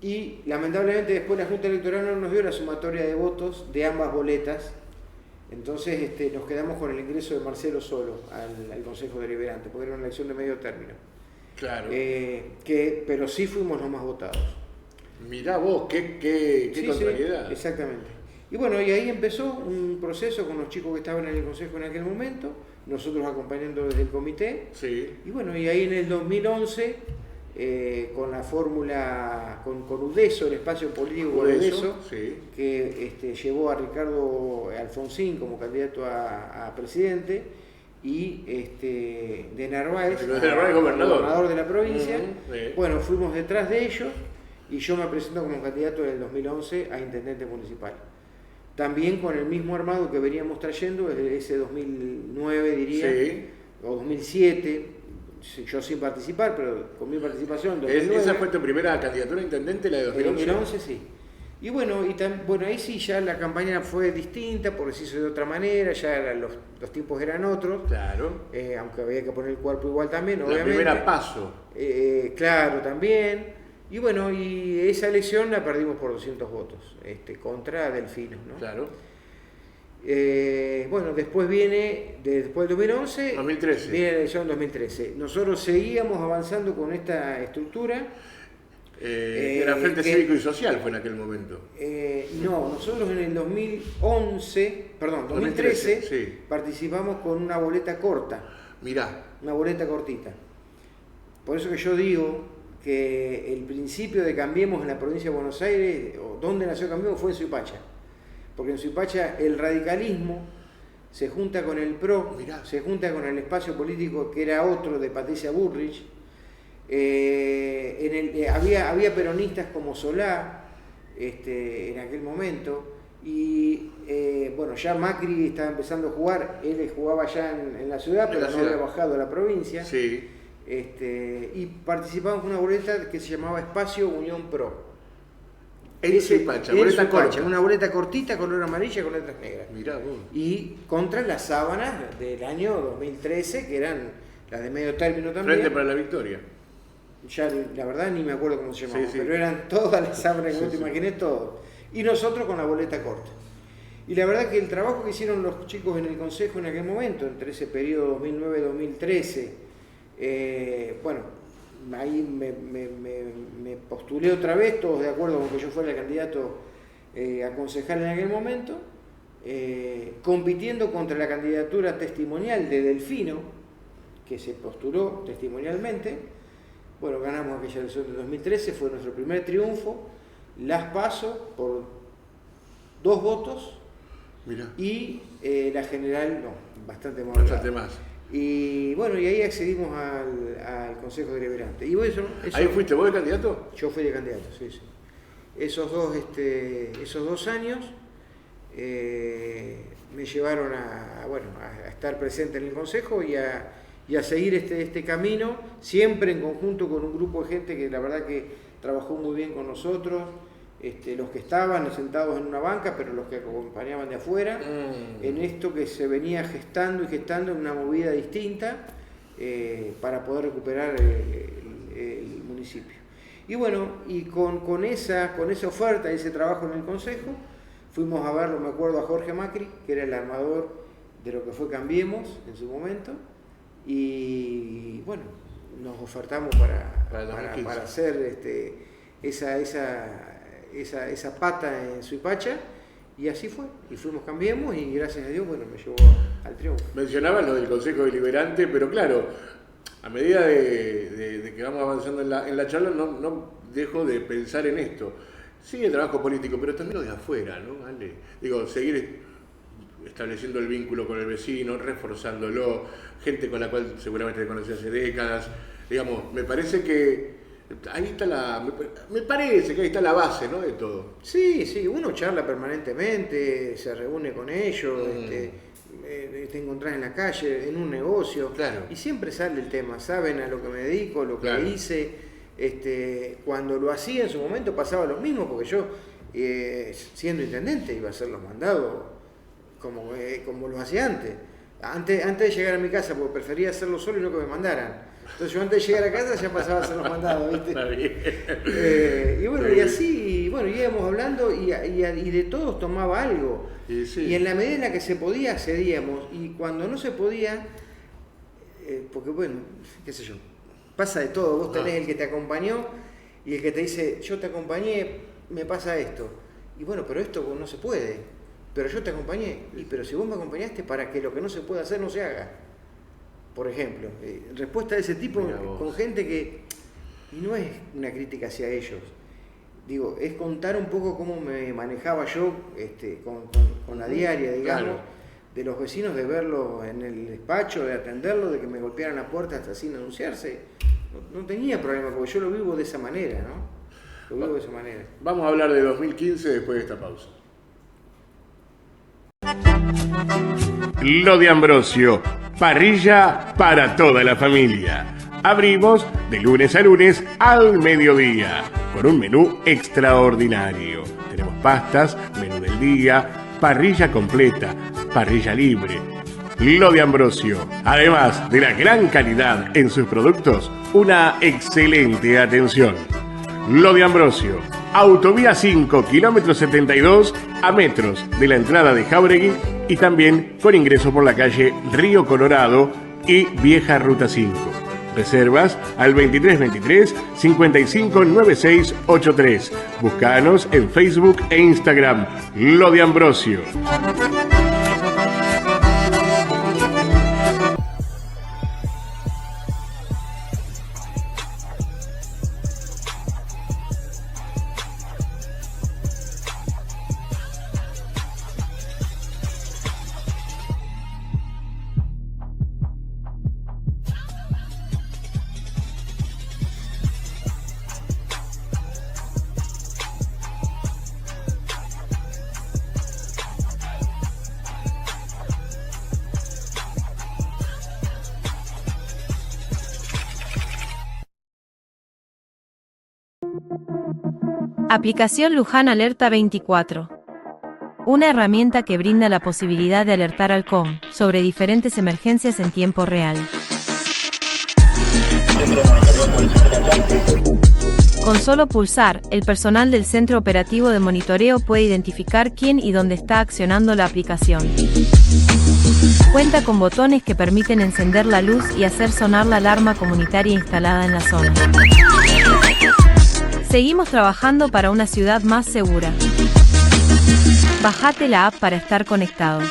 S3: Y lamentablemente después la Junta Electoral no nos dio la sumatoria de votos de ambas boletas. Entonces nos quedamos con el ingreso de Marcelo solo al Consejo Deliberante, porque era una elección de medio término.
S2: Claro.
S3: Pero sí fuimos los más votados.
S2: Mirá vos, qué contrariedad.
S3: Sí, exactamente. Y bueno, y ahí empezó un proceso con los chicos que estaban en el Consejo en aquel momento, nosotros acompañando desde el comité.
S2: Sí.
S3: Y bueno, y ahí en el 2011... con la fórmula, con Udeso, el espacio político de Udeso,
S2: sí.
S3: Que llevó a Ricardo Alfonsín como candidato a presidente y de Narváez, gobernador de la provincia.
S2: Sí.
S3: Bueno, fuimos detrás de ellos y yo me presento como candidato en el 2011 a intendente municipal. También con el mismo armado que veníamos trayendo desde ese 2009, diría,
S2: sí.
S3: O 2007. Yo sin participar, pero con mi participación en 2009.
S2: ¿Esa fue tu primera candidatura a intendente, la de 2011?
S3: En 2011 sí. Y bueno, ahí sí ya la campaña fue distinta, porque se hizo de otra manera, ya los tiempos eran otros.
S2: Claro.
S3: Aunque había que poner el cuerpo igual también,
S2: la
S3: obviamente.
S2: La primera paso.
S3: Claro, también. Y bueno, y esa elección la perdimos por 200 votos, contra Delfino, ¿no?
S2: Claro.
S3: Bueno, después después del 2011,
S2: 2013.
S3: Viene la elección 2013. Nosotros seguíamos avanzando con esta estructura.
S2: Era Frente Cívico y Social, fue en aquel momento.
S3: No, nosotros en el 2013,
S2: sí.
S3: Participamos con una boleta corta.
S2: Mirá.
S3: Una boleta cortita. Por eso que yo digo que el principio de Cambiemos en la provincia de Buenos Aires, o donde nació Cambiemos, fue en Suipacha. Porque en Suipacha el radicalismo se junta con el PRO,
S2: Mirá.
S3: se junta con el espacio político que era otro de Patricia Bullrich, Había peronistas como Solá en aquel momento. Y bueno, ya Macri estaba empezando a jugar, él jugaba ya en la ciudad, pero no había bajado a la provincia.
S2: Sí.
S3: Y participamos en una boleta que se llamaba Espacio Unión Pro.
S2: En Suipacha, boleta corta.
S3: Una boleta cortita, color amarilla con letras negras.
S2: Mirá vos.
S3: Y contra las sábanas del año 2013, que eran las de medio término también.
S2: Frente para la Victoria.
S3: Ya la verdad ni me acuerdo cómo se llamaban,
S2: Sí.
S3: pero eran todas las sábanas que te imaginé, todo. Y nosotros con la boleta corta. Y la verdad que el trabajo que hicieron los chicos en el Consejo en aquel momento, entre ese periodo 2009-2013, bueno, ahí me postulé otra vez, todos de acuerdo con que yo fuera el candidato a concejal en aquel momento, compitiendo contra la candidatura testimonial de Delfino, que se postuló testimonialmente. Bueno, ganamos aquella elección de 2013, fue nuestro primer triunfo. Las PASO por 2 votos.
S2: Mirá.
S3: Y la general, no, bastante más.
S2: Bastante más.
S3: Y bueno, y ahí accedimos al Consejo Deliberante. Y eso,
S2: ¿Ahí fuiste vos de candidato?
S3: Yo fui de candidato, sí. Esos 2 años me llevaron a estar presente en el Consejo y a seguir este camino, siempre en conjunto con un grupo de gente que la verdad que trabajó muy bien con nosotros, los que estaban sentados en una banca, pero los que acompañaban de afuera, en esto que se venía gestando en una movida distinta para poder recuperar el municipio. Y bueno, y con esa oferta y ese trabajo en el Consejo, fuimos a verlo, me acuerdo, a Jorge Macri, que era el armador de lo que fue Cambiemos en su momento, y bueno, nos ofertamos para hacer esa pata en Suipacha, y así fue, y fuimos, Cambiemos, y gracias a Dios, bueno, me llevó al triunfo.
S2: Mencionaban lo del Consejo Deliberante, pero claro, a medida de que vamos avanzando en la charla, no dejo de pensar en esto. Sí, el trabajo político, pero también lo de afuera, ¿no? ¿Vale? Digo, seguir estableciendo el vínculo con el vecino, reforzándolo, gente con la cual seguramente te conocí hace décadas. Digamos, me parece que ahí está me parece que ahí está la base, ¿no? De todo.
S3: Sí, uno charla permanentemente, se reúne con ellos, te encontrás en la calle, en un negocio,
S2: claro.
S3: Y siempre sale el tema, saben a lo que me dedico, lo que
S2: claro.
S3: hice. Cuando lo hacía en su momento pasaba lo mismo, porque yo, siendo intendente, iba a hacer los mandados como lo hacía antes. Antes de llegar a mi casa, porque prefería hacerlo solo y no que me mandaran. Entonces yo antes de llegar a casa ya pasaba a hacer los mandados, ¿viste?
S2: Está bien.
S3: Y bueno, y así, bueno, íbamos hablando y de todos tomaba algo.
S2: Sí.
S3: Y en la medida en la que se podía, cedíamos. Y cuando no se podía, porque bueno, qué sé yo, pasa de todo. Vos tenés el que te acompañó y el que te dice, yo te acompañé, me pasa esto. Y bueno, pero esto no se puede. Pero yo te acompañé. Pero si vos me acompañaste para que lo que no se puede hacer no se haga. Por ejemplo, respuesta de ese tipo con gente que, y no es una crítica hacia ellos, digo, es contar un poco cómo me manejaba yo con la diaria, digamos, claro. De los vecinos, de verlo en el despacho, de atenderlo, de que me golpearan la puerta hasta sin anunciarse. No tenía problema, porque yo lo vivo de esa manera, ¿no? Lo vivo de esa manera.
S2: Vamos a hablar de 2015 después de esta pausa. Lo de Ambrosio, parrilla para toda la familia. Abrimos de lunes a lunes al mediodía, con un menú extraordinario. Tenemos pastas, menú del día, parrilla completa, parrilla libre. Lo de Ambrosio, además de la gran calidad en sus productos, una excelente atención. Lo de Ambrosio, Autovía 5, kilómetro 72, a metros de la entrada de Jáuregui y también con ingreso por la calle Río Colorado y Vieja Ruta 5. Reservas al 2323-559683. Búscanos en Facebook e Instagram. Lo de Ambrosio.
S4: Aplicación Luján Alerta 24. Una herramienta que brinda la posibilidad de alertar al COM sobre diferentes emergencias en tiempo real. Con solo pulsar, el personal del centro operativo de monitoreo puede identificar quién y dónde está accionando la aplicación. Cuenta con botones que permiten encender la luz y hacer sonar la alarma comunitaria instalada en la zona. Seguimos trabajando para una ciudad más segura. Bajate la app para estar conectado.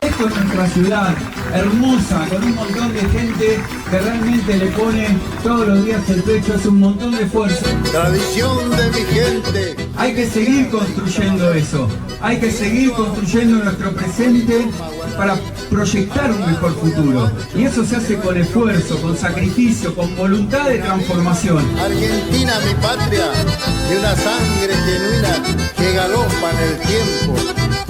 S5: Esto es nuestra ciudad, hermosa, con un montón de gente que realmente le pone todos los días el pecho, es un montón de esfuerzo.
S6: Tradición de mi gente.
S5: Hay que seguir construyendo eso, hay que seguir construyendo nuestro presente para proyectar un mejor futuro. Y eso se hace con esfuerzo, con sacrificio, con voluntad de transformación.
S6: Argentina, mi patria, de una sangre genuina que galopa en el tiempo.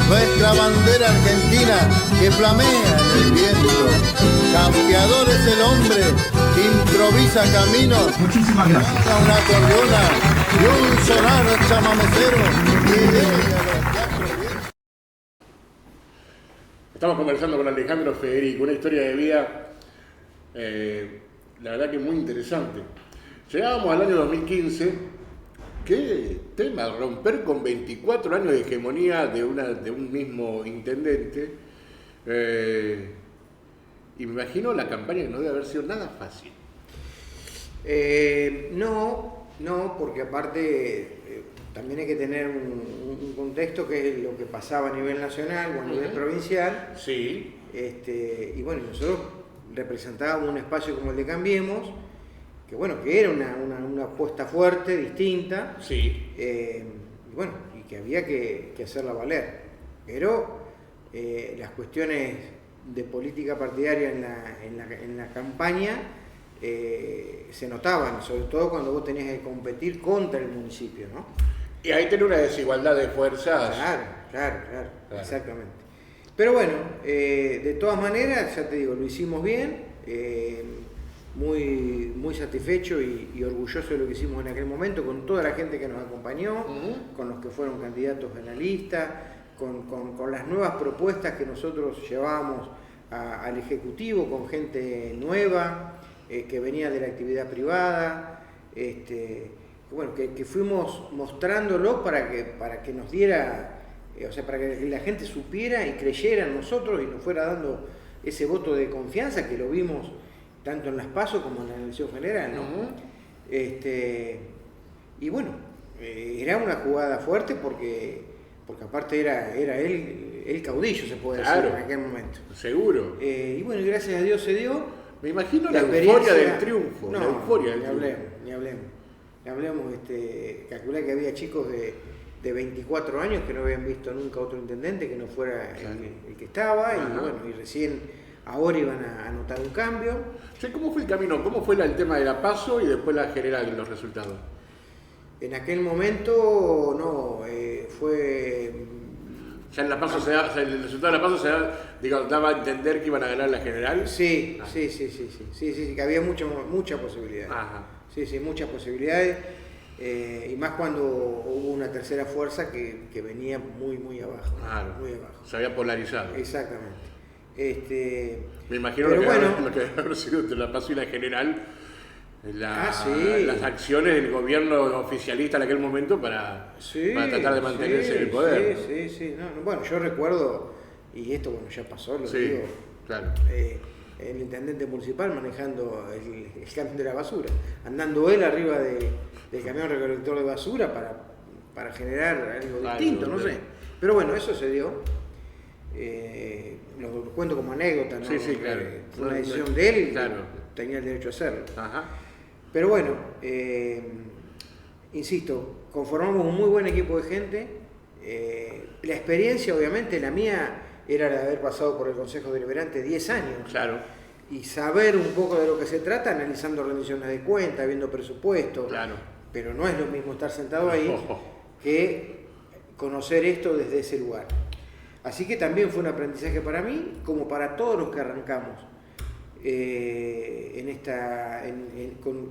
S6: Nuestra bandera argentina que flamea en el viento. Campeador es el hombre que improvisa caminos.
S5: Muchísimas gracias.
S6: Una acordeona y un sonar chamamecero que llega a los cuatro vientos.
S2: Estamos conversando con Alejandro Federico, una historia de vida, la verdad que muy interesante. Llegábamos al año 2015. Qué tema, romper con 24 años de hegemonía de un mismo intendente. Y me imagino la campaña que no debe haber sido nada fácil.
S3: No, porque aparte también hay que tener un contexto que es lo que pasaba a nivel nacional o a nivel provincial.
S2: Sí.
S3: Y bueno, nosotros representábamos un espacio como el de Cambiemos, que bueno, que era una apuesta fuerte, distinta,
S2: Sí.
S3: y bueno, y que había que hacerla valer. Pero las cuestiones de política partidaria en la campaña se notaban, sobre todo cuando vos tenías que competir contra el municipio, ¿no?
S2: Y ahí tiene una desigualdad de fuerzas.
S3: Claro, exactamente. Pero bueno, de todas maneras, ya te digo, lo hicimos bien, muy satisfecho y orgulloso de lo que hicimos en aquel momento, con toda la gente que nos acompañó, con los que fueron candidatos en la lista, con las nuevas propuestas que nosotros llevábamos al Ejecutivo, con gente nueva, que venía de la actividad privada, bueno, que fuimos mostrándolo para que nos diera, o sea, para que la gente supiera y creyera en nosotros y nos fuera dando ese voto de confianza que lo vimos tanto en las PASO como en la elección general, ¿no? Y bueno, era una jugada fuerte porque aparte era él el caudillo, se puede decir, en aquel momento.
S2: Seguro.
S3: Y bueno, y gracias a Dios se dio.
S2: Me imagino la euforia del triunfo.
S3: No,
S2: la euforia del
S3: ni hablemos. Calculá que había chicos de 24 años que no habían visto nunca otro intendente que no fuera el que estaba, y bueno, y recién ahora iban a notar un cambio.
S2: Che, ¿cómo fue el camino? ¿Cómo fue el tema de la PASO y después la general, los resultados?
S3: En aquel momento, no, fue...
S2: Ya en la PASO el resultado de la PASO daba a entender que iban a ganar la general.
S3: Sí, que había mucha posibilidad. Sí, muchas posibilidades. Y más cuando hubo una tercera fuerza que venía muy abajo. Muy abajo.
S2: Se había polarizado.
S3: Exactamente.
S2: Me imagino lo que debe haber sido entre la PASO y la general, las acciones del gobierno oficialista en aquel momento para tratar de mantenerse en el poder.
S3: Sí. No, bueno, yo recuerdo, y esto bueno ya pasó, lo digo,
S2: claro.
S3: El intendente municipal manejando el camión de la basura, andando él arriba del camión recolector de basura para generar algo distinto, no sé. Pero bueno, eso se dio. Lo cuento como anécdota, ¿no?
S2: Sí, claro.
S3: Fue una decisión de él,
S2: claro.
S3: Tenía el derecho a hacerlo. Pero bueno, insisto, conformamos un muy buen equipo de gente. La experiencia, obviamente, la mía era la de haber pasado por el Consejo Deliberante 10 años.
S2: Claro.
S3: Y saber un poco de lo que se trata, analizando rendiciones de cuentas, viendo presupuestos.
S2: Claro.
S3: Pero no es lo mismo estar sentado ahí que conocer esto desde ese lugar. Así que también fue un aprendizaje para mí, como para todos los que arrancamos.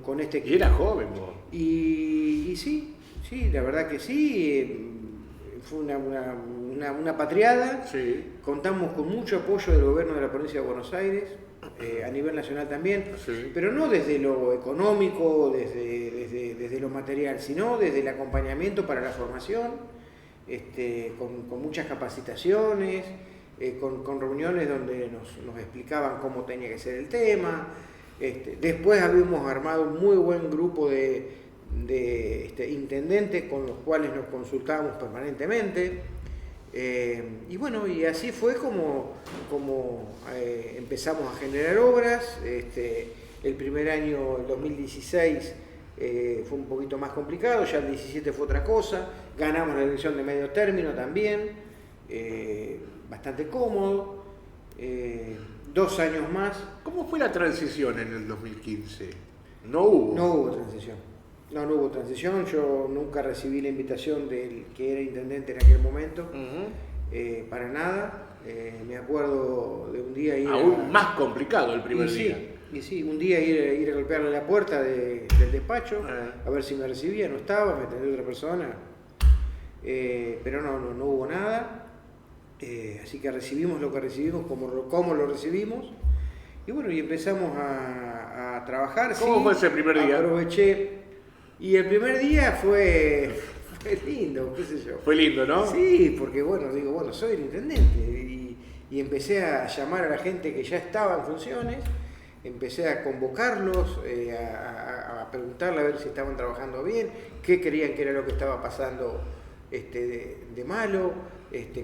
S3: con este equipo.
S2: Y era joven, vos.
S3: Y sí, la verdad que sí. Fue una patriada.
S2: Sí.
S3: Contamos con mucho apoyo del gobierno de la provincia de Buenos Aires, a nivel nacional también,
S2: Sí.
S3: pero no desde lo económico, desde lo material, sino desde el acompañamiento para la formación, con muchas capacitaciones, con reuniones donde nos explicaban cómo tenía que ser el tema. Después habíamos armado un muy buen grupo de intendentes con los cuales nos consultábamos permanentemente. Y bueno, y así fue como empezamos a generar obras. El primer año, el 2016, fue un poquito más complicado, ya el 17 fue otra cosa. Ganamos la elección de medio término también, bastante cómodo. 2 años más.
S2: ¿Cómo fue la transición en el 2015? No hubo.
S3: No hubo transición. No hubo transición. Yo nunca recibí la invitación del que era intendente en aquel momento, para nada. Me acuerdo de un día ir
S2: Aún más complicado el primer día.
S3: Sí, un día ir a golpearle la puerta del despacho, a ver si me recibía, no estaba, me atendió otra persona, pero no hubo nada. Así que recibimos lo que recibimos, como lo recibimos, y bueno, y empezamos a trabajar.
S2: ¿Cómo fue ese primer día?
S3: Aproveché, y el primer día fue lindo, qué sé yo.
S2: Fue lindo, ¿no?
S3: Sí, porque bueno, soy el intendente, y empecé a llamar a la gente que ya estaba en funciones, empecé a convocarlos, a preguntarle a ver si estaban trabajando bien, qué creían que era lo que estaba pasando de malo.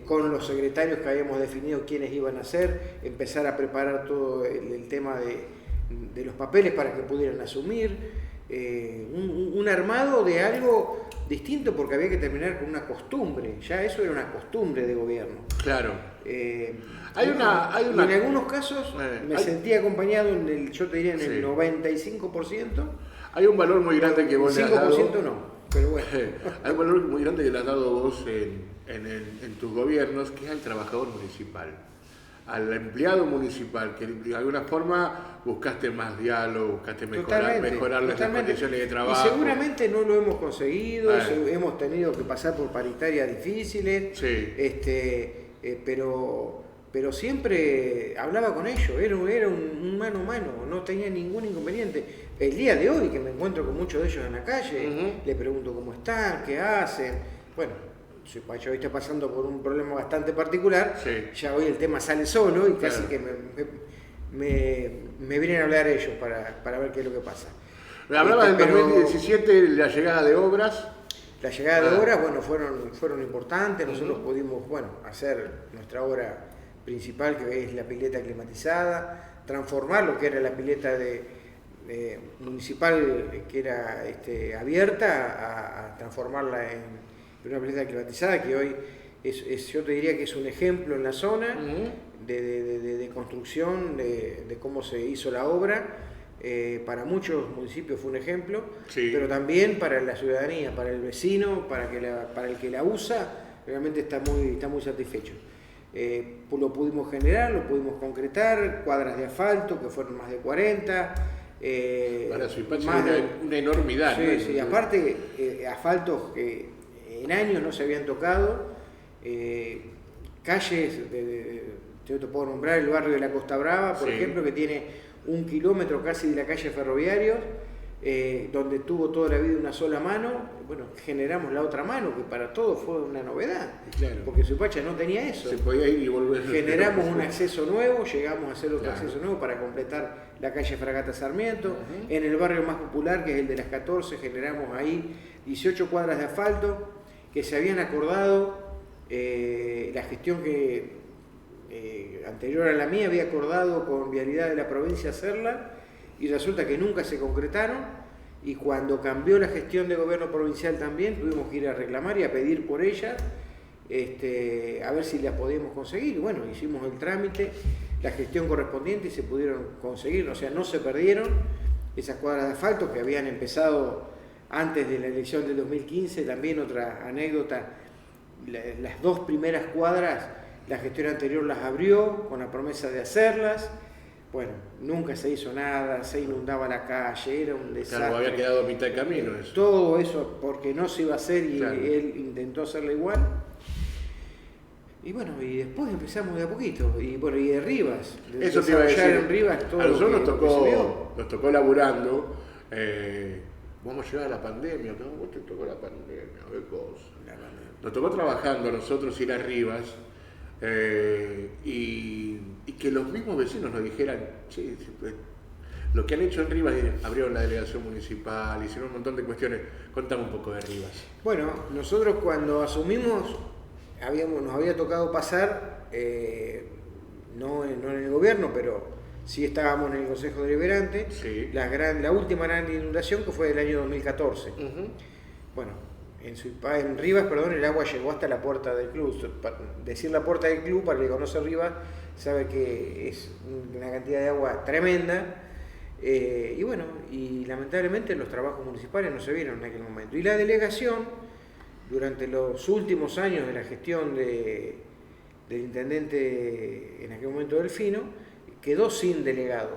S3: Con los secretarios que habíamos definido quiénes iban a ser, empezar a preparar todo el tema de los papeles para que pudieran asumir, un armado de algo distinto, porque había que terminar con una costumbre, ya eso era una costumbre de gobierno.
S2: Claro.
S3: Hay una... En algunos casos me sentí acompañado yo te diría en el 95%.
S2: Hay un valor muy grande que vos le has dado.
S3: 5% no, pero bueno.
S2: Hay un valor muy grande que le has dado vos en tus gobiernos, que es al trabajador municipal, al empleado municipal, que de alguna forma buscaste más diálogo, buscaste mejorarles las condiciones de trabajo.
S3: Y seguramente no lo hemos conseguido, hemos tenido que pasar por paritarias difíciles, pero siempre hablaba con ellos, era un mano a mano, no tenía ningún inconveniente. El día de hoy, que me encuentro con muchos de ellos en la calle, le pregunto cómo están, qué hacen. Bueno, Suipacha hoy está pasando por un problema bastante particular, ya hoy el tema sale solo y casi que me vienen a hablar ellos para ver qué es lo que pasa.
S2: Me hablabas del 2017, la llegada de obras.
S3: La llegada de obras, bueno, fueron importantes. Nosotros pudimos, hacer nuestra obra principal, que es la pileta climatizada, transformar lo que era la pileta municipal, que era abierta, a transformarla en una pileta climatizada, que hoy yo te diría que es un ejemplo en la zona de construcción, de cómo se hizo la obra. Para muchos municipios fue un ejemplo, pero también para la ciudadanía, para el vecino, para el que la usa, realmente está muy satisfecho. Lo pudimos generar, lo pudimos concretar, cuadras de asfalto que fueron más de 40.
S2: Para Suipacha una enormidad.
S3: Sí, aparte asfaltos que en años no se habían tocado, calles, yo te puedo nombrar el barrio de la Costa Brava, por ejemplo, que tiene 1 kilómetro casi de la calle Ferroviarios, donde tuvo toda la vida una sola mano. Bueno, generamos la otra mano, que para todos fue una novedad, porque Suipacha no tenía eso.
S2: Se podía ir y volver.
S3: Generamos un acceso nuevo, llegamos a hacer otro acceso nuevo para completar la calle Fragata Sarmiento. En el barrio más popular, que es el de las 14, generamos ahí 18 cuadras de asfalto que se habían acordado, la gestión que anterior a la mía había acordado con Vialidad de la provincia hacerla, y resulta que nunca se concretaron, y cuando cambió la gestión de gobierno provincial también tuvimos que ir a reclamar y a pedir por ellas, a ver si las podíamos conseguir. Bueno, hicimos el trámite, la gestión correspondiente, y se pudieron conseguir, o sea, no se perdieron esas cuadras de asfalto que habían empezado antes de la elección del 2015. También otra anécdota, las 2 primeras cuadras la gestión anterior las abrió con la promesa de hacerlas. Bueno, nunca se hizo nada, se inundaba la calle, era un desastre.
S2: Claro, había quedado a mitad de camino eso.
S3: Todo eso porque no se iba a hacer y
S2: Claro.
S3: él intentó hacerlo igual. Y bueno, y después empezamos de a poquito. Y bueno, y de Rivas.
S2: Eso te iba a decir.
S3: En Rivas todo
S2: A nosotros
S3: lo que se vio.
S2: nos tocó laburando. Vamos a llegar a la pandemia, ¿no? Vos te tocó la pandemia, qué cosa. Nos tocó trabajando a nosotros ir a Rivas y que los mismos vecinos nos dijeran, che, lo que han hecho en Rivas, abrieron la delegación municipal, hicieron un montón de cuestiones. Contame un poco de Rivas.
S3: Bueno, nosotros cuando asumimos, nos había tocado pasar, no en el gobierno, pero sí estábamos en el Consejo Deliberante,
S2: Sí.
S3: la última gran inundación que fue del año 2014. Bueno, en Rivas, el agua llegó hasta la puerta del club. Decir la puerta del club, para el que conoce Rivas, sabe que es una cantidad de agua tremenda. Y bueno, y lamentablemente los trabajos municipales no se vieron en aquel momento. Y la delegación, durante los últimos años de la gestión del intendente en aquel momento Delfino, quedó sin delegado.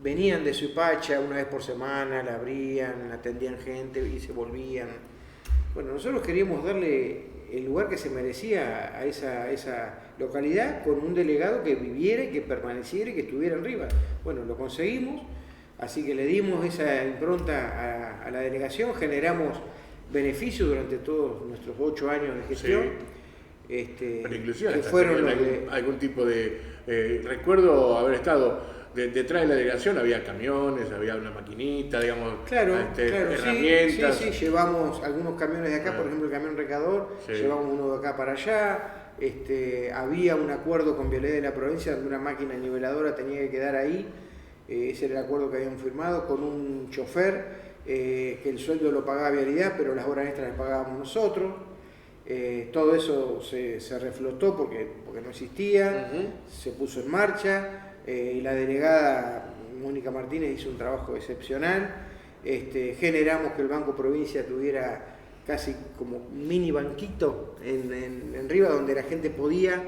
S3: Venían de Suipacha una vez por semana, la abrían, atendían gente y se volvían. Bueno, nosotros queríamos darle el lugar que se merecía a esa localidad con un delegado que viviera y que permaneciera y que estuviera en Rivas. Bueno, lo conseguimos, así que le dimos esa impronta a la delegación, generamos beneficios durante todos nuestros 8 años de gestión.
S2: Sí. Pero inclusive
S3: que
S2: hasta
S3: fueron
S2: algún tipo de... recuerdo haber estado detrás de la delegación, había camiones, había una maquinita, digamos,
S3: claro,
S2: herramientas.
S3: Sí, llevamos algunos camiones de acá, por ejemplo el camión recador, llevamos uno de acá para allá. Había un acuerdo con Vialidad de la provincia donde una máquina niveladora tenía que quedar ahí, ese era el acuerdo que habían firmado con un chofer, que el sueldo lo pagaba Vialidad, pero las horas extras las pagábamos nosotros. Todo eso se reflotó porque no existía, se puso en marcha, y la delegada Mónica Martínez hizo un trabajo excepcional. Generamos que el Banco Provincia tuviera casi como un mini banquito en Rivas donde la gente podía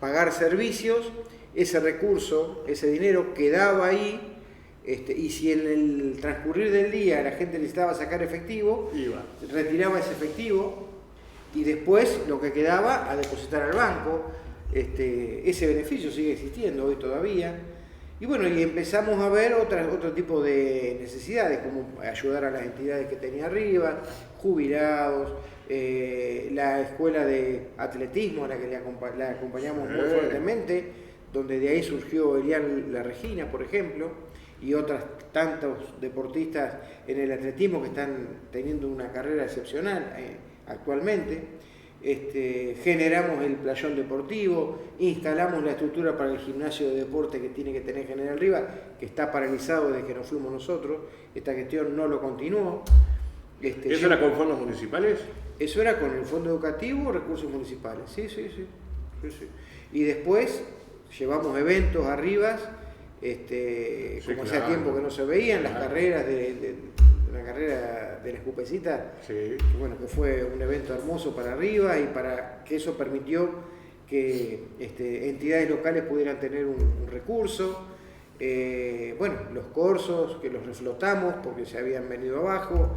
S3: pagar servicios. Ese recurso, ese dinero quedaba ahí, y si en el transcurrir del día la gente necesitaba sacar efectivo, retiraba ese efectivo y después lo que quedaba a depositar al banco. Ese beneficio sigue existiendo hoy todavía. Y bueno, y empezamos a ver otro tipo de necesidades, como ayudar a las entidades que tenía arriba, jubilados, la escuela de atletismo a la que la acompañamos muy fuertemente, donde de ahí surgió Elian La Regina, por ejemplo, y otros tantos deportistas en el atletismo que están teniendo una carrera excepcional actualmente. Generamos el playón deportivo, instalamos la estructura para el gimnasio de deporte que tiene que tener General Rivas, que está paralizado desde que nos fuimos nosotros. Esta gestión no lo continuó.
S2: ¿Eso era con fondos municipales?
S3: Eso era con el Fondo Educativo, recursos municipales, sí. Y después llevamos eventos a Rivas, como hacía tiempo que no se veían, las carreras la carrera de la escupecita, que fue un evento hermoso para Rivas y para que eso permitió que entidades locales pudieran tener un recurso. Los corsos que los reflotamos porque se habían venido abajo.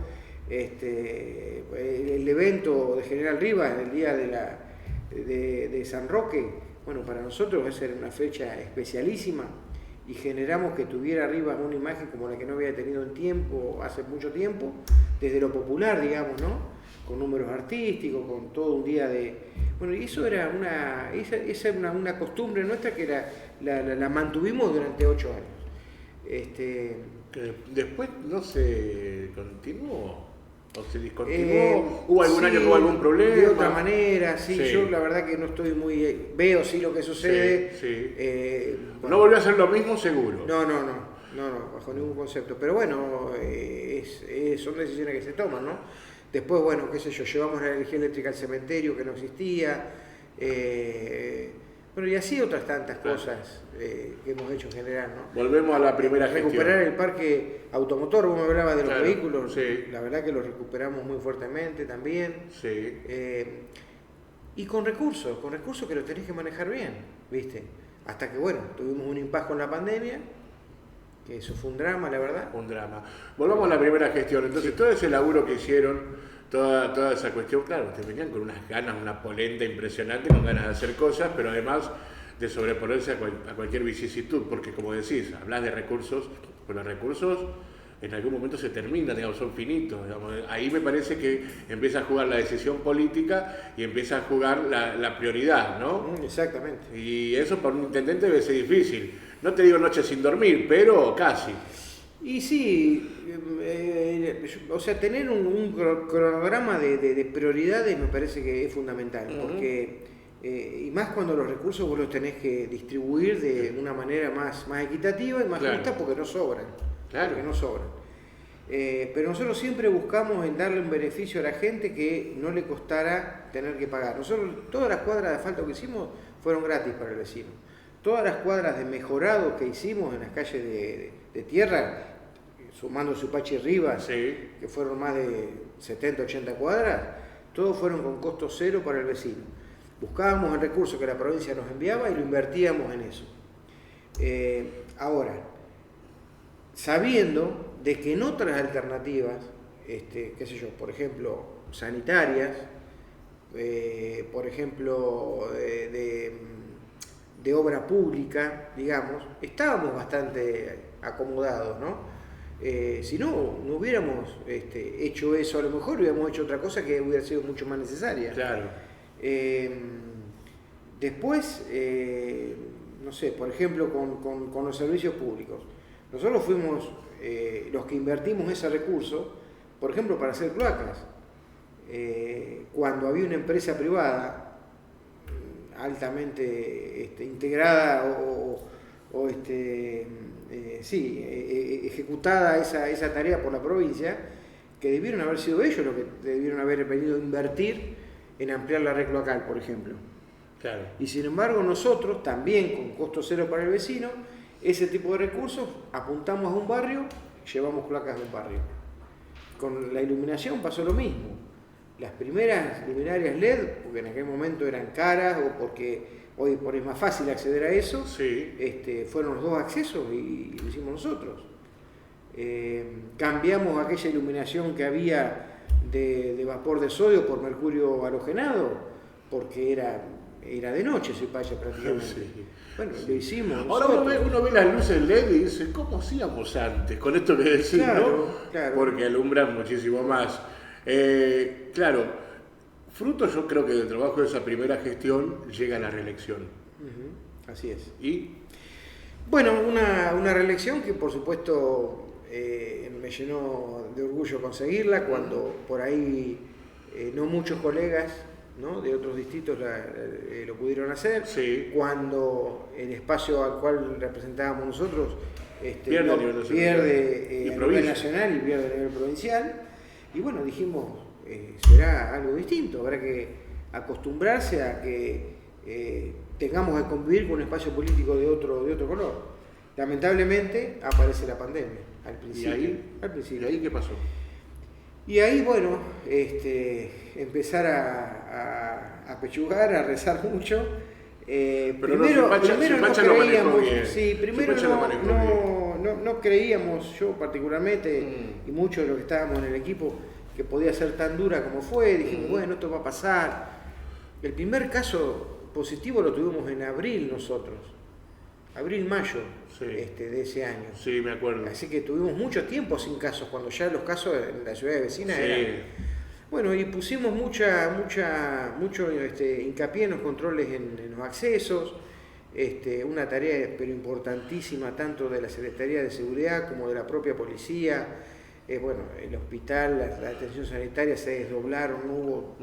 S3: El evento de General Rivas, el día de San Roque, para nosotros esa era una fecha especialísima. Y generamos que tuviera Rivas una imagen como la que no había tenido hace mucho tiempo, desde lo popular, digamos, ¿no? Con números artísticos, con todo un día de... Bueno, y eso era una costumbre nuestra que la mantuvimos durante 8 años.
S2: Después no se continuó. ¿O se discontinuó? ¿Hubo algún año que hubo algún problema?
S3: De otra manera, sí. Yo la verdad que no estoy muy... Veo sí lo que sucede.
S2: No volvió a ser lo mismo, seguro.
S3: No, bajo ningún concepto. Pero bueno, son decisiones que se toman, ¿no? Después, llevamos la energía eléctrica al cementerio que no existía. Y así otras tantas cosas que hemos hecho en general, ¿no?
S2: Volvemos a la primera gestión.
S3: Recuperar el parque automotor, vos me hablabas de los vehículos,
S2: sí.
S3: La verdad que los recuperamos muy fuertemente también.
S2: Sí.
S3: Y con recursos que los tenés que manejar bien, ¿viste? Hasta que, bueno, tuvimos un impasse con la pandemia, que eso fue un drama, la verdad.
S2: Un drama. Volvamos a la primera gestión. Entonces, todo ese laburo que hicieron, toda esa cuestión, claro, te venían con unas ganas, una polenta impresionante, con ganas de hacer cosas, pero además de sobreponerse a cualquier vicisitud, porque como decís, hablas de recursos, pues los recursos en algún momento se terminan, digamos, son finitos. Digamos. Ahí me parece que empieza a jugar la decisión política y empieza a jugar la prioridad, ¿no?
S3: Exactamente.
S2: Y eso para un intendente debe ser difícil. No te digo noches sin dormir, pero casi.
S3: Y sí, o sea, tener un cronograma de prioridades me parece que es fundamental, porque, y más cuando los recursos vos los tenés que distribuir de una manera más equitativa y más justa, porque no sobran.
S2: Claro.
S3: Porque no sobran. Pero nosotros siempre buscamos en darle un beneficio a la gente que no le costara tener que pagar. Nosotros, todas las cuadras de asfalto que hicimos fueron gratis para el vecino. Todas las cuadras de mejorado que hicimos en las calles de tierra, sumando Suipacha y Rivas, que fueron más de 70, 80 cuadras, todos fueron con costo cero para el vecino. Buscábamos el recurso que la provincia nos enviaba y lo invertíamos en eso. Ahora, sabiendo de que en otras alternativas, qué sé yo, por ejemplo, sanitarias, por ejemplo, de obra pública, digamos, estábamos bastante acomodados, ¿no? Si no hubiéramos hecho eso, a lo mejor hubiéramos hecho otra cosa que hubiera sido mucho más necesaria.
S2: Claro.
S3: Después, no sé, por ejemplo, con los servicios públicos. Nosotros fuimos los que invertimos ese recurso, por ejemplo, para hacer cloacas. Cuando había una empresa privada altamente integrada ejecutada esa tarea por la provincia, que debieron haber sido ellos los que debieron haber venido a invertir en ampliar la red cloacal, por ejemplo.
S2: Claro.
S3: Y sin embargo nosotros, también con costo cero para el vecino, ese tipo de recursos apuntamos a un barrio, llevamos cloacas de un barrio. Con la iluminación pasó lo mismo. Las primeras luminarias LED, porque en aquel momento eran caras o porque hoy por es más fácil acceder a eso, fueron los dos accesos y lo hicimos nosotros. Cambiamos aquella iluminación que había de vapor de sodio por mercurio halogenado, porque era de noche Suipacha prácticamente. Sí. Bueno, lo hicimos.
S2: Ahora uno ve las luces LED y dice, ¿cómo hacíamos antes? Con esto que decís,
S3: claro,
S2: ¿no?
S3: Claro.
S2: Porque alumbran muchísimo más. Claro, fruto yo creo que del trabajo de esa primera gestión llega a la reelección.
S3: Así es.
S2: ¿Y?
S3: Bueno, una reelección que por supuesto me llenó de orgullo conseguirla, cuando por ahí no muchos colegas, ¿no?, de otros distritos lo pudieron hacer, cuando el espacio al cual representábamos nosotros pierde a nivel nacional y pierde a nivel provincial, y bueno, dijimos, será algo distinto, habrá que acostumbrarse a que tengamos que convivir con un espacio político de otro color. Lamentablemente aparece la pandemia al principio.
S2: ¿Y ahí qué pasó?
S3: Y ahí, bueno, empezar a pechugar, a rezar mucho. Primero no creíamos, yo particularmente, y muchos de los que estábamos en el equipo, que podía ser tan dura como fue. Dijimos, bueno, esto va a pasar. El primer caso positivo lo tuvimos en abril nosotros. Abril-mayo de ese año.
S2: Sí, me acuerdo.
S3: Así que tuvimos mucho tiempo sin casos, cuando ya los casos en la ciudad de vecina eran... Bueno, y pusimos mucho hincapié en los controles en los accesos, una tarea pero importantísima tanto de la Secretaría de Seguridad como de la propia policía. Bueno, el hospital, la atención sanitaria se desdoblaron, no hubo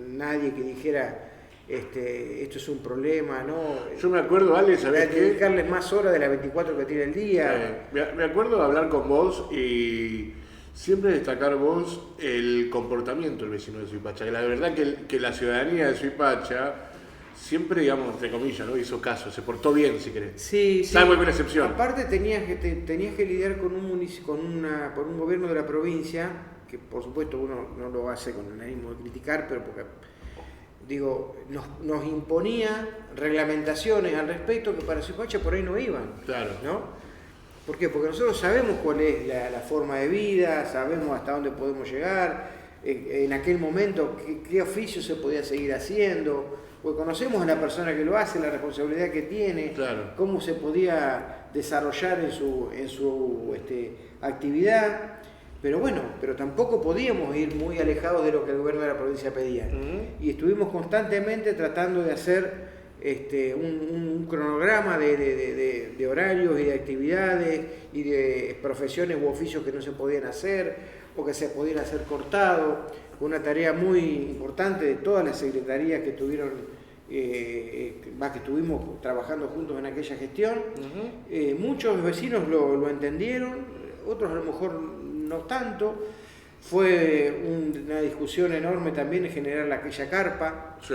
S3: nadie que dijera... esto es un problema, ¿no?
S2: Yo me acuerdo, Ale, ¿sabés qué?
S3: Dedicarles más horas de las 24 que tiene el día.
S2: Me acuerdo de hablar con vos y siempre destacar vos el comportamiento del vecino de Suipacha. Que la verdad que la ciudadanía de Suipacha siempre, digamos, entre comillas, ¿no?, hizo caso, se portó bien, si querés.
S3: Sí.
S2: Salvo alguna excepción.
S3: Aparte tenías que lidiar con un gobierno de la provincia, que por supuesto uno no lo hace con el ánimo de criticar, pero porque digo, nos imponía reglamentaciones al respecto que para Suipacha por ahí no iban.
S2: Claro.
S3: ¿No? ¿Por qué? Porque nosotros sabemos cuál es la forma de vida, sabemos hasta dónde podemos llegar, en aquel momento qué oficio se podía seguir haciendo, porque conocemos a la persona que lo hace, la responsabilidad que tiene,
S2: claro,
S3: cómo se podía desarrollar en su actividad, pero bueno, pero tampoco podíamos ir muy alejados de lo que el gobierno de la provincia pedía. Y estuvimos constantemente tratando de hacer un cronograma de horarios y de actividades y de profesiones u oficios que no se podían hacer o que se podían hacer cortados. Fue una tarea muy importante de todas las secretarías que tuvieron, que estuvimos trabajando juntos en aquella gestión. Muchos vecinos lo entendieron, otros a lo mejor no tanto. Fue una discusión enorme también en generar aquella carpa.
S2: Sí.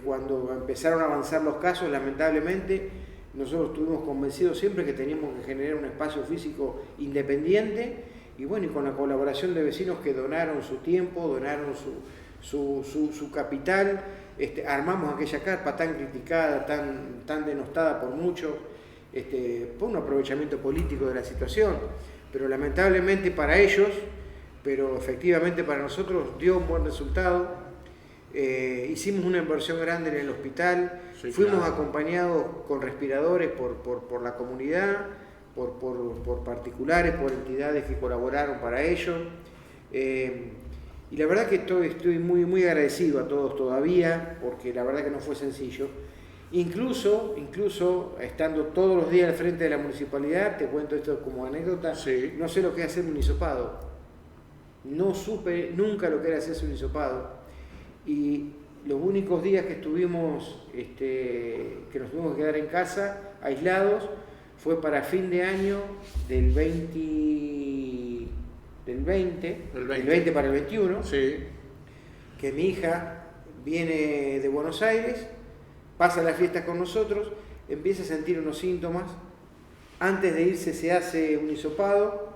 S3: Cuando empezaron a avanzar los casos, lamentablemente, nosotros estuvimos convencidos siempre que teníamos que generar un espacio físico independiente, y bueno, y con la colaboración de vecinos que donaron su tiempo, donaron su capital, armamos aquella carpa tan criticada, tan denostada por muchos, por un aprovechamiento político de la situación, pero lamentablemente para ellos, pero efectivamente para nosotros dio un buen resultado. Hicimos una inversión grande en el hospital, sí, fuimos claro, acompañados con respiradores por la comunidad, por particulares, por entidades que colaboraron para ello. Y la verdad que estoy muy, muy agradecido a todos todavía, porque la verdad que no fue sencillo. Incluso estando todos los días al frente de la municipalidad, te cuento esto como anécdota, sí, no sé lo que es hacer un hisopado. No supe nunca lo que era hacerse un hisopado. Y los únicos días que estuvimos, que nos tuvimos que quedar en casa, aislados, fue para fin de año del 20 para el 21,
S2: sí,
S3: que mi hija viene de Buenos Aires, pasa la fiesta con nosotros, empieza a sentir unos síntomas, antes de irse se hace un hisopado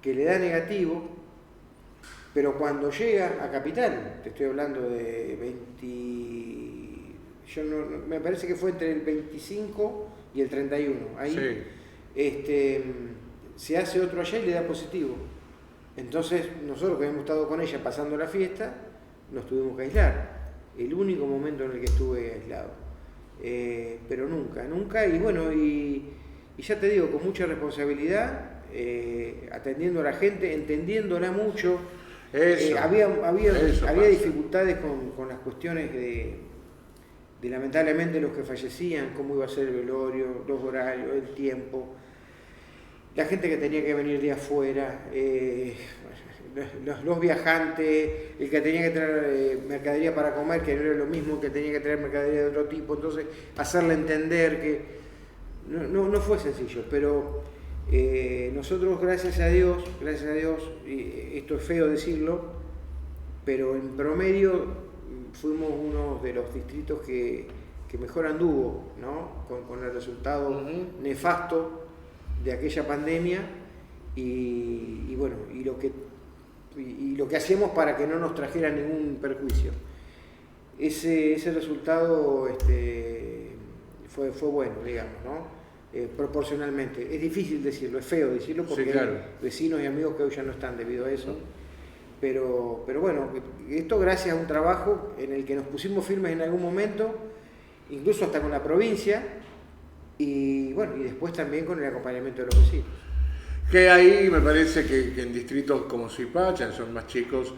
S3: que le da negativo, pero cuando llega a Capital, te estoy hablando de 20, me parece que fue entre el 25 y el 31, ahí, sí, se hace otro allá y le da positivo. Entonces nosotros que habíamos estado con ella pasando la fiesta, nos tuvimos que aislar. El único momento en el que estuve aislado. Pero nunca, y bueno, y ya te digo, con mucha responsabilidad, atendiendo a la gente, entendiéndola mucho. Había dificultades con las cuestiones de lamentablemente los que fallecían, cómo iba a ser el velorio, los horarios, el tiempo, la gente que tenía que venir de afuera, los viajantes, el que tenía que traer mercadería para comer, que no era lo mismo que tenía que traer mercadería de otro tipo, entonces hacerle entender que no fue sencillo, pero nosotros gracias a Dios, esto es feo decirlo, pero en promedio fuimos uno de los distritos que mejor anduvo, ¿no? Con el resultado nefasto de aquella pandemia y bueno, y lo que hacemos para que no nos trajera ningún perjuicio. Ese resultado fue bueno, digamos, ¿no? Proporcionalmente. Es difícil decirlo, es feo decirlo porque sí, claro, hay vecinos y amigos que hoy ya no están debido a eso. Pero bueno, esto gracias a un trabajo en el que nos pusimos firmes en algún momento, incluso hasta con la provincia, y bueno, y después también con el acompañamiento de los vecinos.
S2: Que ahí me parece que en distritos como Suipacha, son más chicos,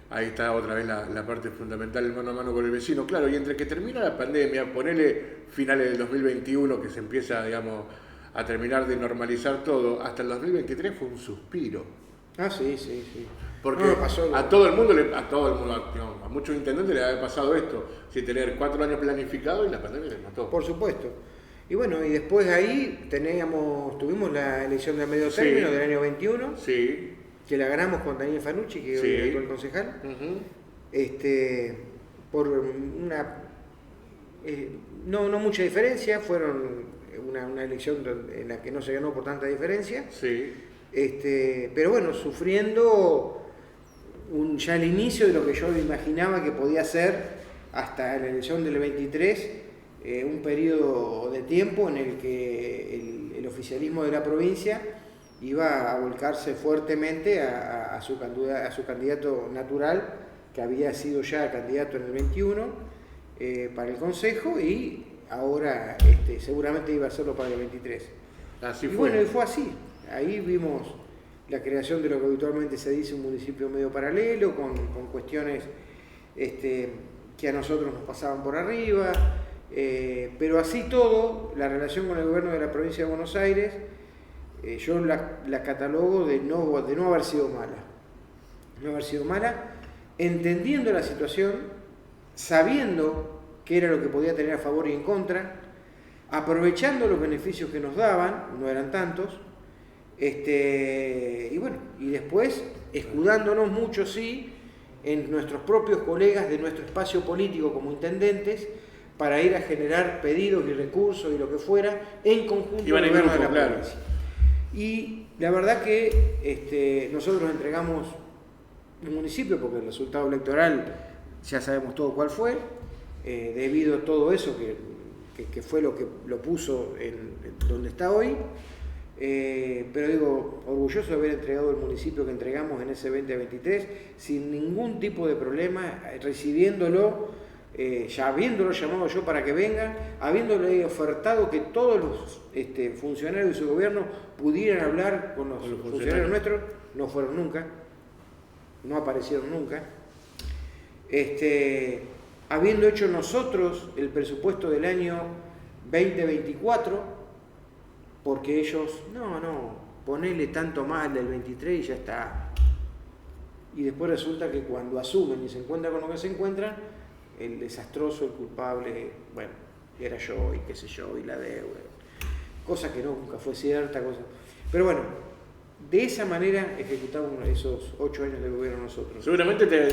S2: ahí está otra vez la parte fundamental, el mano a mano con el vecino. Claro, y entre que termina la pandemia, ponele finales del 2021, que se empieza, digamos, a terminar de normalizar todo, hasta el 2023 fue un suspiro.
S3: Ah, sí.
S2: Porque a todo el mundo, a muchos intendentes les había pasado esto, sin tener 4 años planificados y la pandemia les mató.
S3: Por supuesto. Y bueno, y después de ahí tuvimos la elección de medio término del año 21,
S2: sí,
S3: que la ganamos con Daniel Fanucci, que hoy es el concejal, por no mucha diferencia, fueron una elección en la que no se ganó por tanta diferencia,
S2: sí,
S3: pero bueno, sufriendo ya el inicio de lo que yo imaginaba que podía ser hasta la elección del 23, un periodo de tiempo en el que el oficialismo de la provincia iba a volcarse fuertemente a su candidato natural, que había sido ya candidato en el 21 para el Consejo, y ahora seguramente iba a hacerlo para el 23.
S2: Así
S3: y
S2: fue.
S3: Bueno, y fue así. Ahí vimos la creación de lo que habitualmente se dice un municipio medio paralelo, con cuestiones que a nosotros nos pasaban por arriba, pero así todo, la relación con el gobierno de la provincia de Buenos Aires, yo la catalogo de no haber sido mala. No haber sido mala, entendiendo la situación, sabiendo qué era lo que podía tener a favor y en contra, aprovechando los beneficios que nos daban, no eran tantos, y bueno, y después escudándonos mucho, sí, en nuestros propios colegas de nuestro espacio político como intendentes, para ir a generar pedidos y recursos y lo que fuera, en conjunto con el gobierno de la provincia. Y la verdad que nosotros entregamos un municipio, porque el resultado electoral ya sabemos todo cuál fue, debido a todo eso que fue lo que lo puso en donde está hoy, pero digo, orgulloso de haber entregado el municipio que entregamos en ese 2023 sin ningún tipo de problema, recibiéndolo, ya habiéndolo llamado yo para que venga, habiéndole ofertado que todos los funcionarios de su gobierno pudieran hablar con los funcionarios nuestros. No fueron nunca, no aparecieron nunca. Habiendo hecho nosotros el presupuesto del año 2024, porque ellos, no, ponele tanto más al del 23 y ya está. Y después resulta que cuando asumen y se encuentran con lo que se encuentran, el desastroso, el culpable, bueno, era yo y qué sé yo, y la deuda. Cosa que nunca fue cierta, pero bueno, de esa manera ejecutamos esos 8 años de gobierno nosotros.
S2: Seguramente te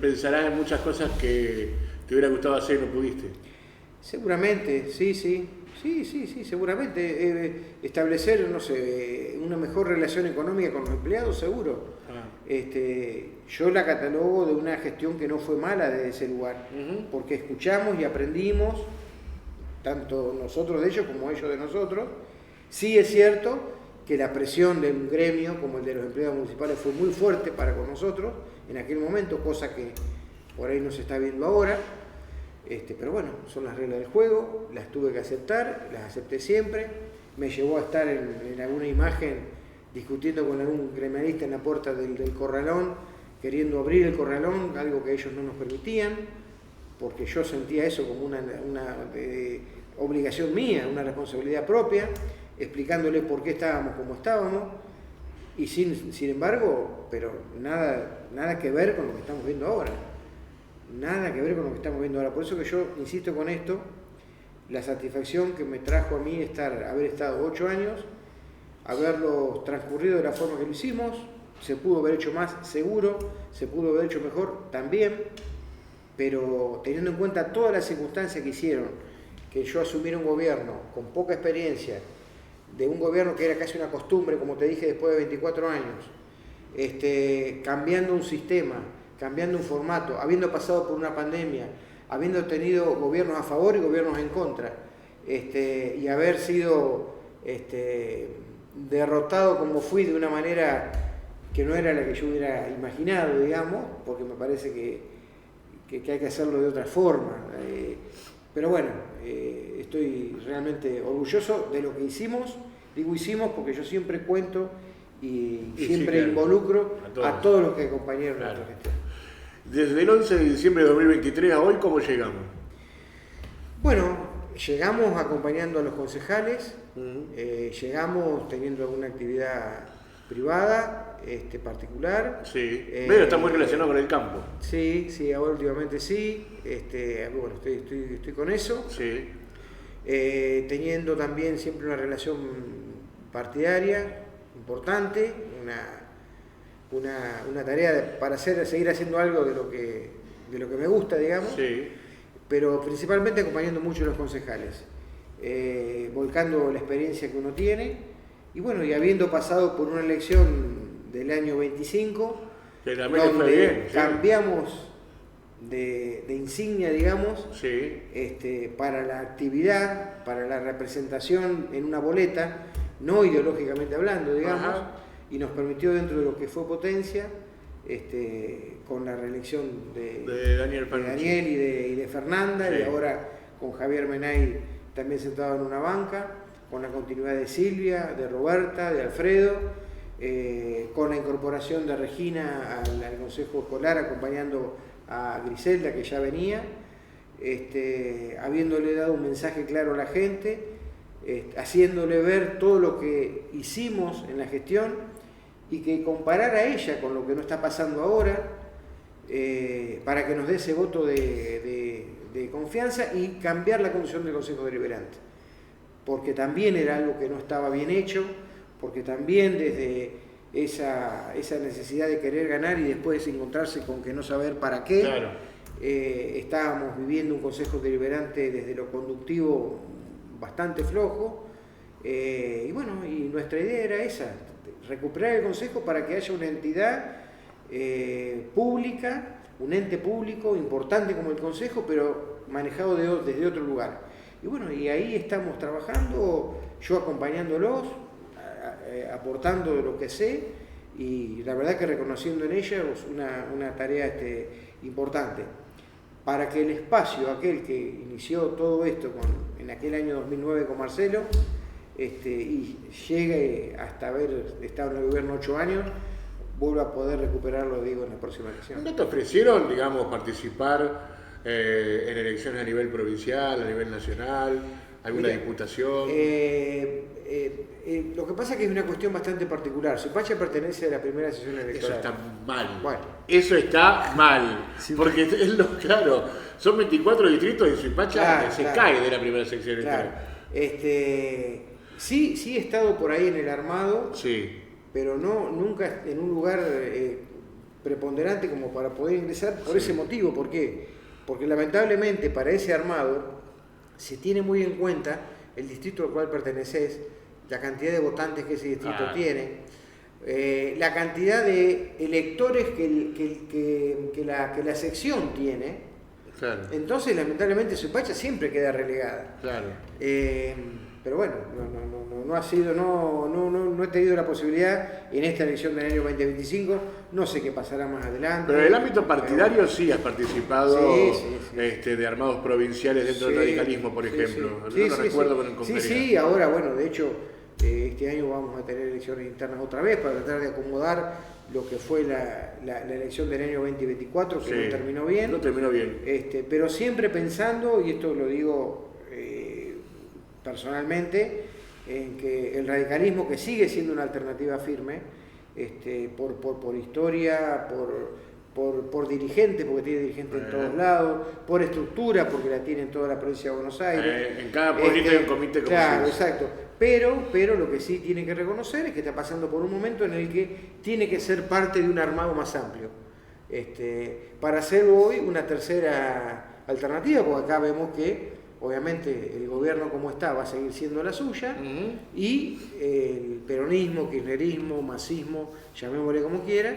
S2: pensarás en muchas cosas que te hubiera gustado hacer y no pudiste.
S3: Seguramente, sí, seguramente. Establecer, no sé, una mejor relación económica con los empleados, seguro. Yo la catalogo de una gestión que no fue mala desde ese lugar, porque escuchamos y aprendimos, tanto nosotros de ellos como ellos de nosotros. Sí es cierto que la presión de un gremio como el de los empleados municipales fue muy fuerte para con nosotros en aquel momento, cosa que por ahí no se está viendo ahora. Pero bueno, son las reglas del juego, las tuve que aceptar, las acepté siempre. Me llevó a estar en alguna imagen discutiendo con algún gremialista en la puerta del corralón, queriendo abrir el corralón, algo que ellos no nos permitían, porque yo sentía eso como una obligación mía, una responsabilidad propia, explicándole por qué estábamos como estábamos, y sin embargo, pero nada que ver con lo que estamos viendo ahora. Nada que ver con lo que estamos viendo ahora. Por eso que yo insisto con esto, la satisfacción que me trajo a mí haber estado 8 años, haberlo transcurrido de la forma que lo hicimos. Se pudo haber hecho más, seguro, se pudo haber hecho mejor también, pero teniendo en cuenta todas las circunstancias que hicieron que yo asumiera un gobierno con poca experiencia, de un gobierno que era casi una costumbre, como te dije, después de 24 años, cambiando un sistema, cambiando un formato, habiendo pasado por una pandemia, habiendo tenido gobiernos a favor y gobiernos en contra, y haber sido derrotado como fui de una manera que no era la que yo hubiera imaginado, digamos, porque me parece que hay que hacerlo de otra forma. Pero bueno, estoy realmente orgulloso de lo que hicimos. Digo hicimos porque yo siempre cuento y siempre claro, involucro a todos los que acompañaron nuestra gestión.
S2: Desde el 11 de diciembre de 2023 a hoy, ¿cómo llegamos?
S3: Bueno, llegamos acompañando a los concejales, llegamos teniendo alguna actividad privada, particular.
S2: Sí, pero está muy relacionado con el campo.
S3: Sí, ahora últimamente sí, bueno, estoy con eso.
S2: Sí.
S3: Teniendo también siempre una relación partidaria importante, una tarea para seguir haciendo algo de lo que me gusta, digamos,
S2: sí,
S3: pero principalmente acompañando mucho a los concejales, volcando la experiencia que uno tiene, y bueno, y habiendo pasado por una elección del año 25,
S2: donde
S3: cambiamos de insignia, digamos,
S2: Sí.
S3: para la actividad, para la representación en una boleta, no ideológicamente hablando, digamos,
S2: Ajá.
S3: y nos permitió dentro de lo que fue Potencia, con la reelección
S2: De Daniel
S3: de
S2: Panucci.
S3: Daniel y de Fernanda,
S2: Sí.
S3: y ahora con Javier Menay también sentado en una banca, con la continuidad de Silvia, de Roberta, de Alfredo, con la incorporación de Regina al Consejo Escolar, acompañando a Griselda, que ya venía, habiéndole dado un mensaje claro a la gente, haciéndole ver todo lo que hicimos en la gestión y que comparara ella con lo que no está pasando ahora, para que nos dé ese voto de confianza y cambiar la conducción del Consejo Deliberante. Porque también era algo que no estaba bien hecho, porque también desde esa necesidad de querer ganar y después encontrarse con que no saber para qué,
S2: Claro.
S3: estábamos viviendo un Consejo Deliberante desde lo conductivo bastante flojo, y bueno, y nuestra idea era esa, recuperar el Consejo para que haya una entidad pública, un ente público importante como el Consejo, pero manejado desde otro lugar. Y bueno, y ahí estamos trabajando, yo acompañándolos, aportando lo que sé, y la verdad que reconociendo en ellos una tarea importante, para que el espacio, aquel que inició todo esto en aquel año 2009 con Marcelo, y llegue hasta haber estado en el gobierno 8 años, vuelva a poder recuperarlo, digo, en la próxima elección.
S2: ¿No te ofrecieron, digamos, participar en elecciones a nivel provincial, a nivel nacional, alguna
S3: Mira,
S2: diputación?
S3: Lo que pasa es que es una cuestión bastante particular. Suipacha pertenece a la primera sesión
S2: Eso
S3: electoral.
S2: está mal.
S3: Bueno.
S2: Eso está mal.
S3: Sí.
S2: Porque claro, son 24 distritos y Suipacha
S3: Claro,
S2: se
S3: claro.
S2: cae de la primera sección
S3: Claro.
S2: electoral.
S3: Sí he estado por ahí en el armado,
S2: Sí.
S3: pero nunca en un lugar preponderante como para poder ingresar por ese motivo. ¿Por qué? Porque lamentablemente para ese armado se tiene muy en cuenta el distrito al cual perteneces, la cantidad de votantes que ese distrito tiene, la cantidad de electores que la sección tiene.
S2: Claro.
S3: Entonces, lamentablemente, Suipacha siempre queda relegada.
S2: Claro.
S3: Pero bueno, no he tenido la posibilidad en esta elección del año 2025, no sé qué pasará más adelante.
S2: Pero en el ámbito partidario sí has participado
S3: Sí.
S2: De armados provinciales dentro del radicalismo, por ejemplo.
S3: Sí,
S2: No recuerdo con claridad.
S3: Sí, ahora, bueno, de hecho, este año vamos a tener elecciones internas otra vez para tratar de acomodar lo que fue la elección del año 2024, que no terminó bien.
S2: No terminó bien.
S3: Pero siempre pensando, y esto lo digo personalmente, en que el radicalismo, que sigue siendo una alternativa firme, por historia, por dirigente, porque tiene dirigente en todos lados, por estructura, porque la tiene en toda la provincia de Buenos Aires.
S2: En cada pueblito hay un comité como
S3: Claro,
S2: se dice.
S3: exacto. Pero lo que sí tiene que reconocer es que está pasando por un momento en el que tiene que ser parte de un armado más amplio. Para hacer hoy una tercera alternativa, porque acá vemos que obviamente el gobierno como está va a seguir siendo la suya, y el peronismo, kirchnerismo, masismo, llamémosle como quiera,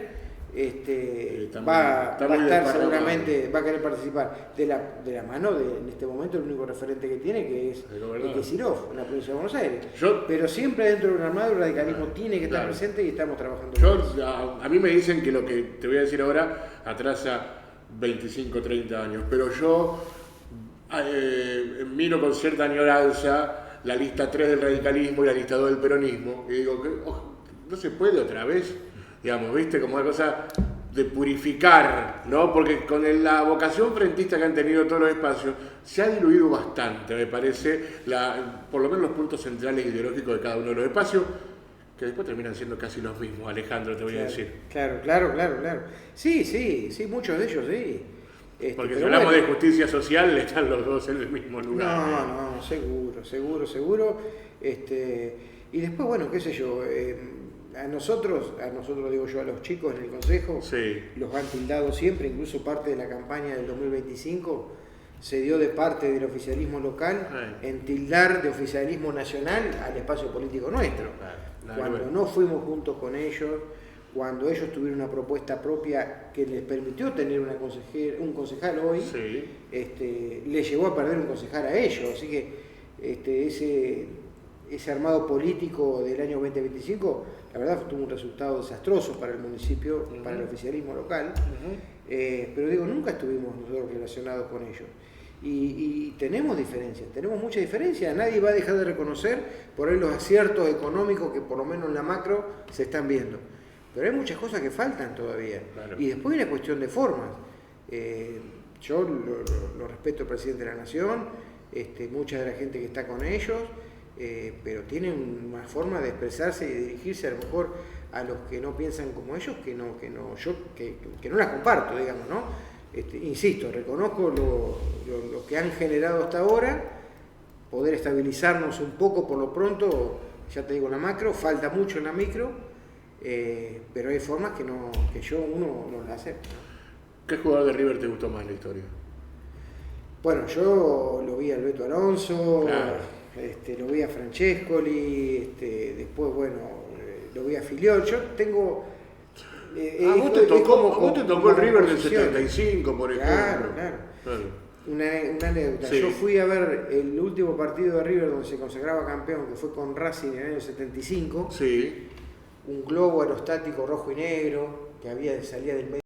S3: va a estar seguramente, va a querer participar de la mano de, en este momento, el único referente que tiene, que es Kicillof, en la provincia de Buenos Aires. Pero siempre dentro de un armado el radicalismo tiene que estar presente, y estamos trabajando.
S2: A mí me dicen que lo que te voy a decir ahora atrasa 25, 30 años, pero yo miro con cierta añoranza la lista 3 del radicalismo y la lista 2 del peronismo, y digo que no se puede otra vez, digamos, ¿viste? Como una cosa de purificar, ¿no? Porque con la vocación frentista que han tenido todos los espacios, se ha diluido bastante, me parece, por lo menos los puntos centrales ideológicos de cada uno de los espacios, que después terminan siendo casi los mismos, Alejandro, te voy a decir.
S3: Claro. Sí, muchos de ellos, sí.
S2: Porque si hablamos de justicia social, están los dos en el mismo lugar.
S3: No, seguro. Y después, bueno, qué sé yo, a nosotros digo yo, a los chicos en el Consejo, los han tildado siempre, incluso parte de la campaña del 2025 se dio de parte del oficialismo local en tildar de oficialismo nacional al espacio político nuestro. Cuando no fuimos juntos con ellos, cuando ellos tuvieron una propuesta propia que les permitió tener un concejal hoy,
S2: Sí.
S3: les llevó a perder un concejal a ellos. Así que ese armado político del año 2025, la verdad tuvo un resultado desastroso para el municipio, para el oficialismo local, pero digo, nunca estuvimos nosotros relacionados con ellos. Y tenemos diferencias, tenemos mucha diferencia, nadie va a dejar de reconocer por ahí los aciertos económicos que por lo menos en la macro se están viendo. Pero hay muchas cosas que faltan todavía.
S2: Claro.
S3: Y después hay una cuestión de formas. Yo lo respeto al presidente de la Nación, mucha de la gente que está con ellos, pero tienen una forma de expresarse y de dirigirse a lo mejor a los que no piensan como ellos, que no las comparto, digamos, ¿no? Insisto, reconozco lo que han generado hasta ahora, poder estabilizarnos un poco por lo pronto, ya te digo, en la macro, falta mucho en la micro, pero hay formas que uno no las acepta.
S2: ¿Qué jugador de River te gustó más en la historia?
S3: Bueno, yo lo vi a Beto Alonso,
S2: Claro.
S3: Lo vi a Francescoli, después, bueno, lo vi a Filiol. Yo tengo...
S2: ¿A vos te tocó el River del 75, por ejemplo?
S3: Claro. Una anécdota.
S2: Sí.
S3: Yo fui a ver el último partido de River donde se consagraba campeón, que fue con Racing en el año 75.
S2: Sí.
S3: Un globo aerostático rojo y negro que salía del medio.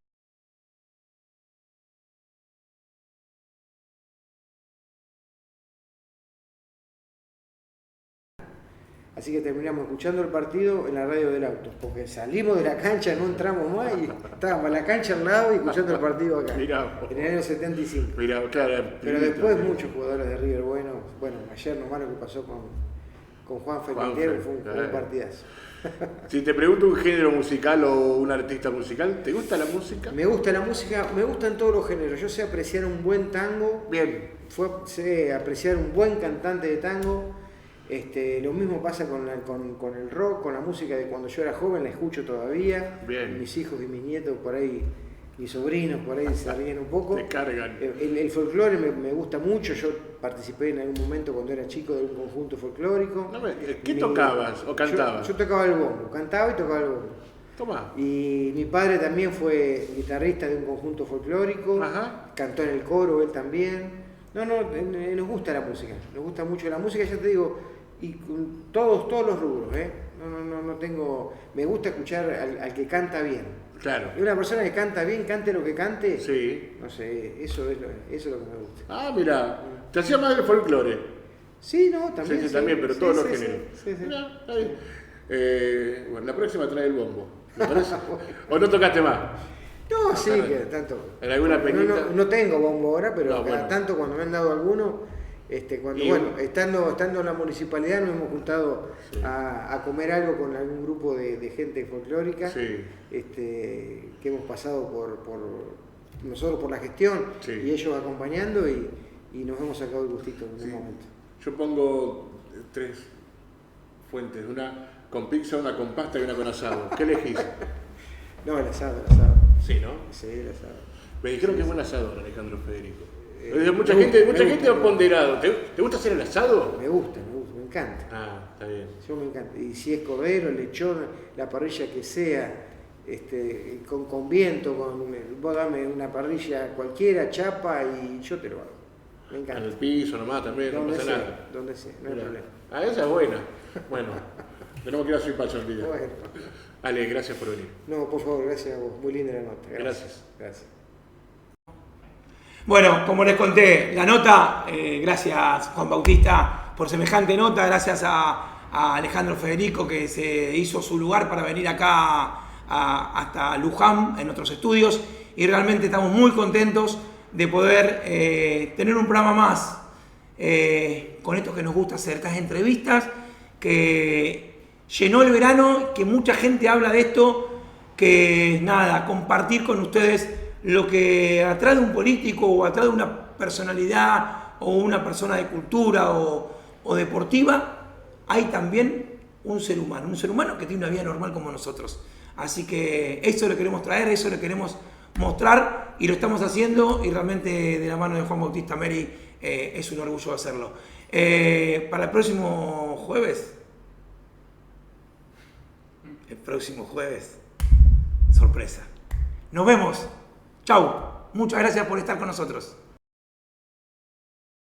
S3: Así que terminamos escuchando el partido en la radio del auto, porque salimos de la cancha, no entramos más y estábamos en la cancha al lado y escuchando el partido acá.
S2: Mirá,
S3: en el año 75.
S2: Mirá, claro.
S3: Pero después muchos jugadores de River buenos. Bueno, ayer nomás lo que pasó con Juan Fernández fue un partidazo.
S2: Si te pregunto un género musical o un artista musical, ¿te gusta la música?
S3: Me gusta la música, me gustan todos los géneros. Yo sé apreciar un buen tango,
S2: Bien.
S3: sé apreciar un buen cantante de tango. Lo mismo pasa con el rock, con la música de cuando yo era joven, la escucho todavía.
S2: Bien.
S3: Mis hijos y mis nietos por ahí, mis sobrinos por ahí se ríen un poco.
S2: Te cargan.
S3: El folclore me gusta mucho. Yo participé en algún momento cuando era chico de un conjunto folclórico.
S2: ¿Qué tocabas o cantabas?
S3: Yo tocaba el bombo, cantaba y tocaba el bombo.
S2: Toma.
S3: Y mi padre también fue guitarrista de un conjunto folclórico,
S2: Ajá.
S3: cantó en el coro él también. Nos gusta la música, nos gusta mucho la música, ya te digo, y con todos los rubros, no tengo, me gusta escuchar al que canta bien.
S2: Claro.
S3: Y una persona que canta bien, cante lo que cante,
S2: Sí.
S3: no sé, eso es lo que me gusta.
S2: Ah, mira, te hacía más del folclore.
S3: Sí, no, también.
S2: Sí, también, pero todos los
S3: sí,
S2: géneros.
S3: sí.
S2: Mirá, está bien. Bueno, la próxima trae el bombo. ¿Me parece? ¿O no tocaste más?
S3: No, sí, que tanto.
S2: ¿En alguna penita?
S3: No tengo bombo ahora, pero
S2: No,
S3: cada
S2: bueno.
S3: tanto cuando me han dado alguno, estando en la municipalidad nos hemos juntado a comer algo con algún grupo de gente folclórica,
S2: Sí.
S3: que hemos pasado nosotros por la gestión
S2: Sí.
S3: y ellos acompañando y nos hemos sacado el gustito en
S2: Sí.
S3: un momento.
S2: Yo pongo 3 fuentes, una con pizza, una con pasta y una con asado. ¿Qué elegís?
S3: No, el asado.
S2: Sí, ¿no?
S3: Sí, el asado.
S2: Me dijeron que es buen asador, Alejandro Federico. Mucha
S3: me
S2: gente
S3: gusta.
S2: ha ponderado. ¿Te gusta hacer el asado?
S3: Me gusta, me encanta.
S2: Ah, está bien.
S3: Yo me encanta. Y si es cordero, lechón, la parrilla que sea, con viento, vos dame una parrilla cualquiera, chapa y yo te lo hago. Me
S2: En
S3: encanta.
S2: el piso nomás también, no pasa nada.
S3: Donde sea, no hay
S2: Mirá.
S3: problema.
S2: Ah, esa es buena. Bueno, tenemos que ir a Soy Pacho el día.
S3: Bueno.
S2: Ale, gracias por venir.
S3: No, por favor, gracias a vos. Muy linda la nota.
S2: Gracias.
S3: Gracias.
S1: Bueno, como les conté, la nota, gracias Juan Bautista por semejante nota, gracias a Alejandro Federico que se hizo su lugar para venir acá hasta Luján en nuestros estudios y realmente estamos muy contentos de poder tener un programa más con esto que nos gusta hacer, estas entrevistas que llenó el verano, que mucha gente habla de esto, que nada, compartir con ustedes lo que atrás de un político o atrás de una personalidad o una persona de cultura o deportiva, hay también un ser humano que tiene una vida normal como nosotros. Así que eso lo queremos traer, eso lo queremos mostrar y lo estamos haciendo y realmente de la mano de Juan Bautista Meri es un orgullo hacerlo. Para el próximo jueves, sorpresa. Nos vemos. Chau. Muchas gracias por estar con nosotros.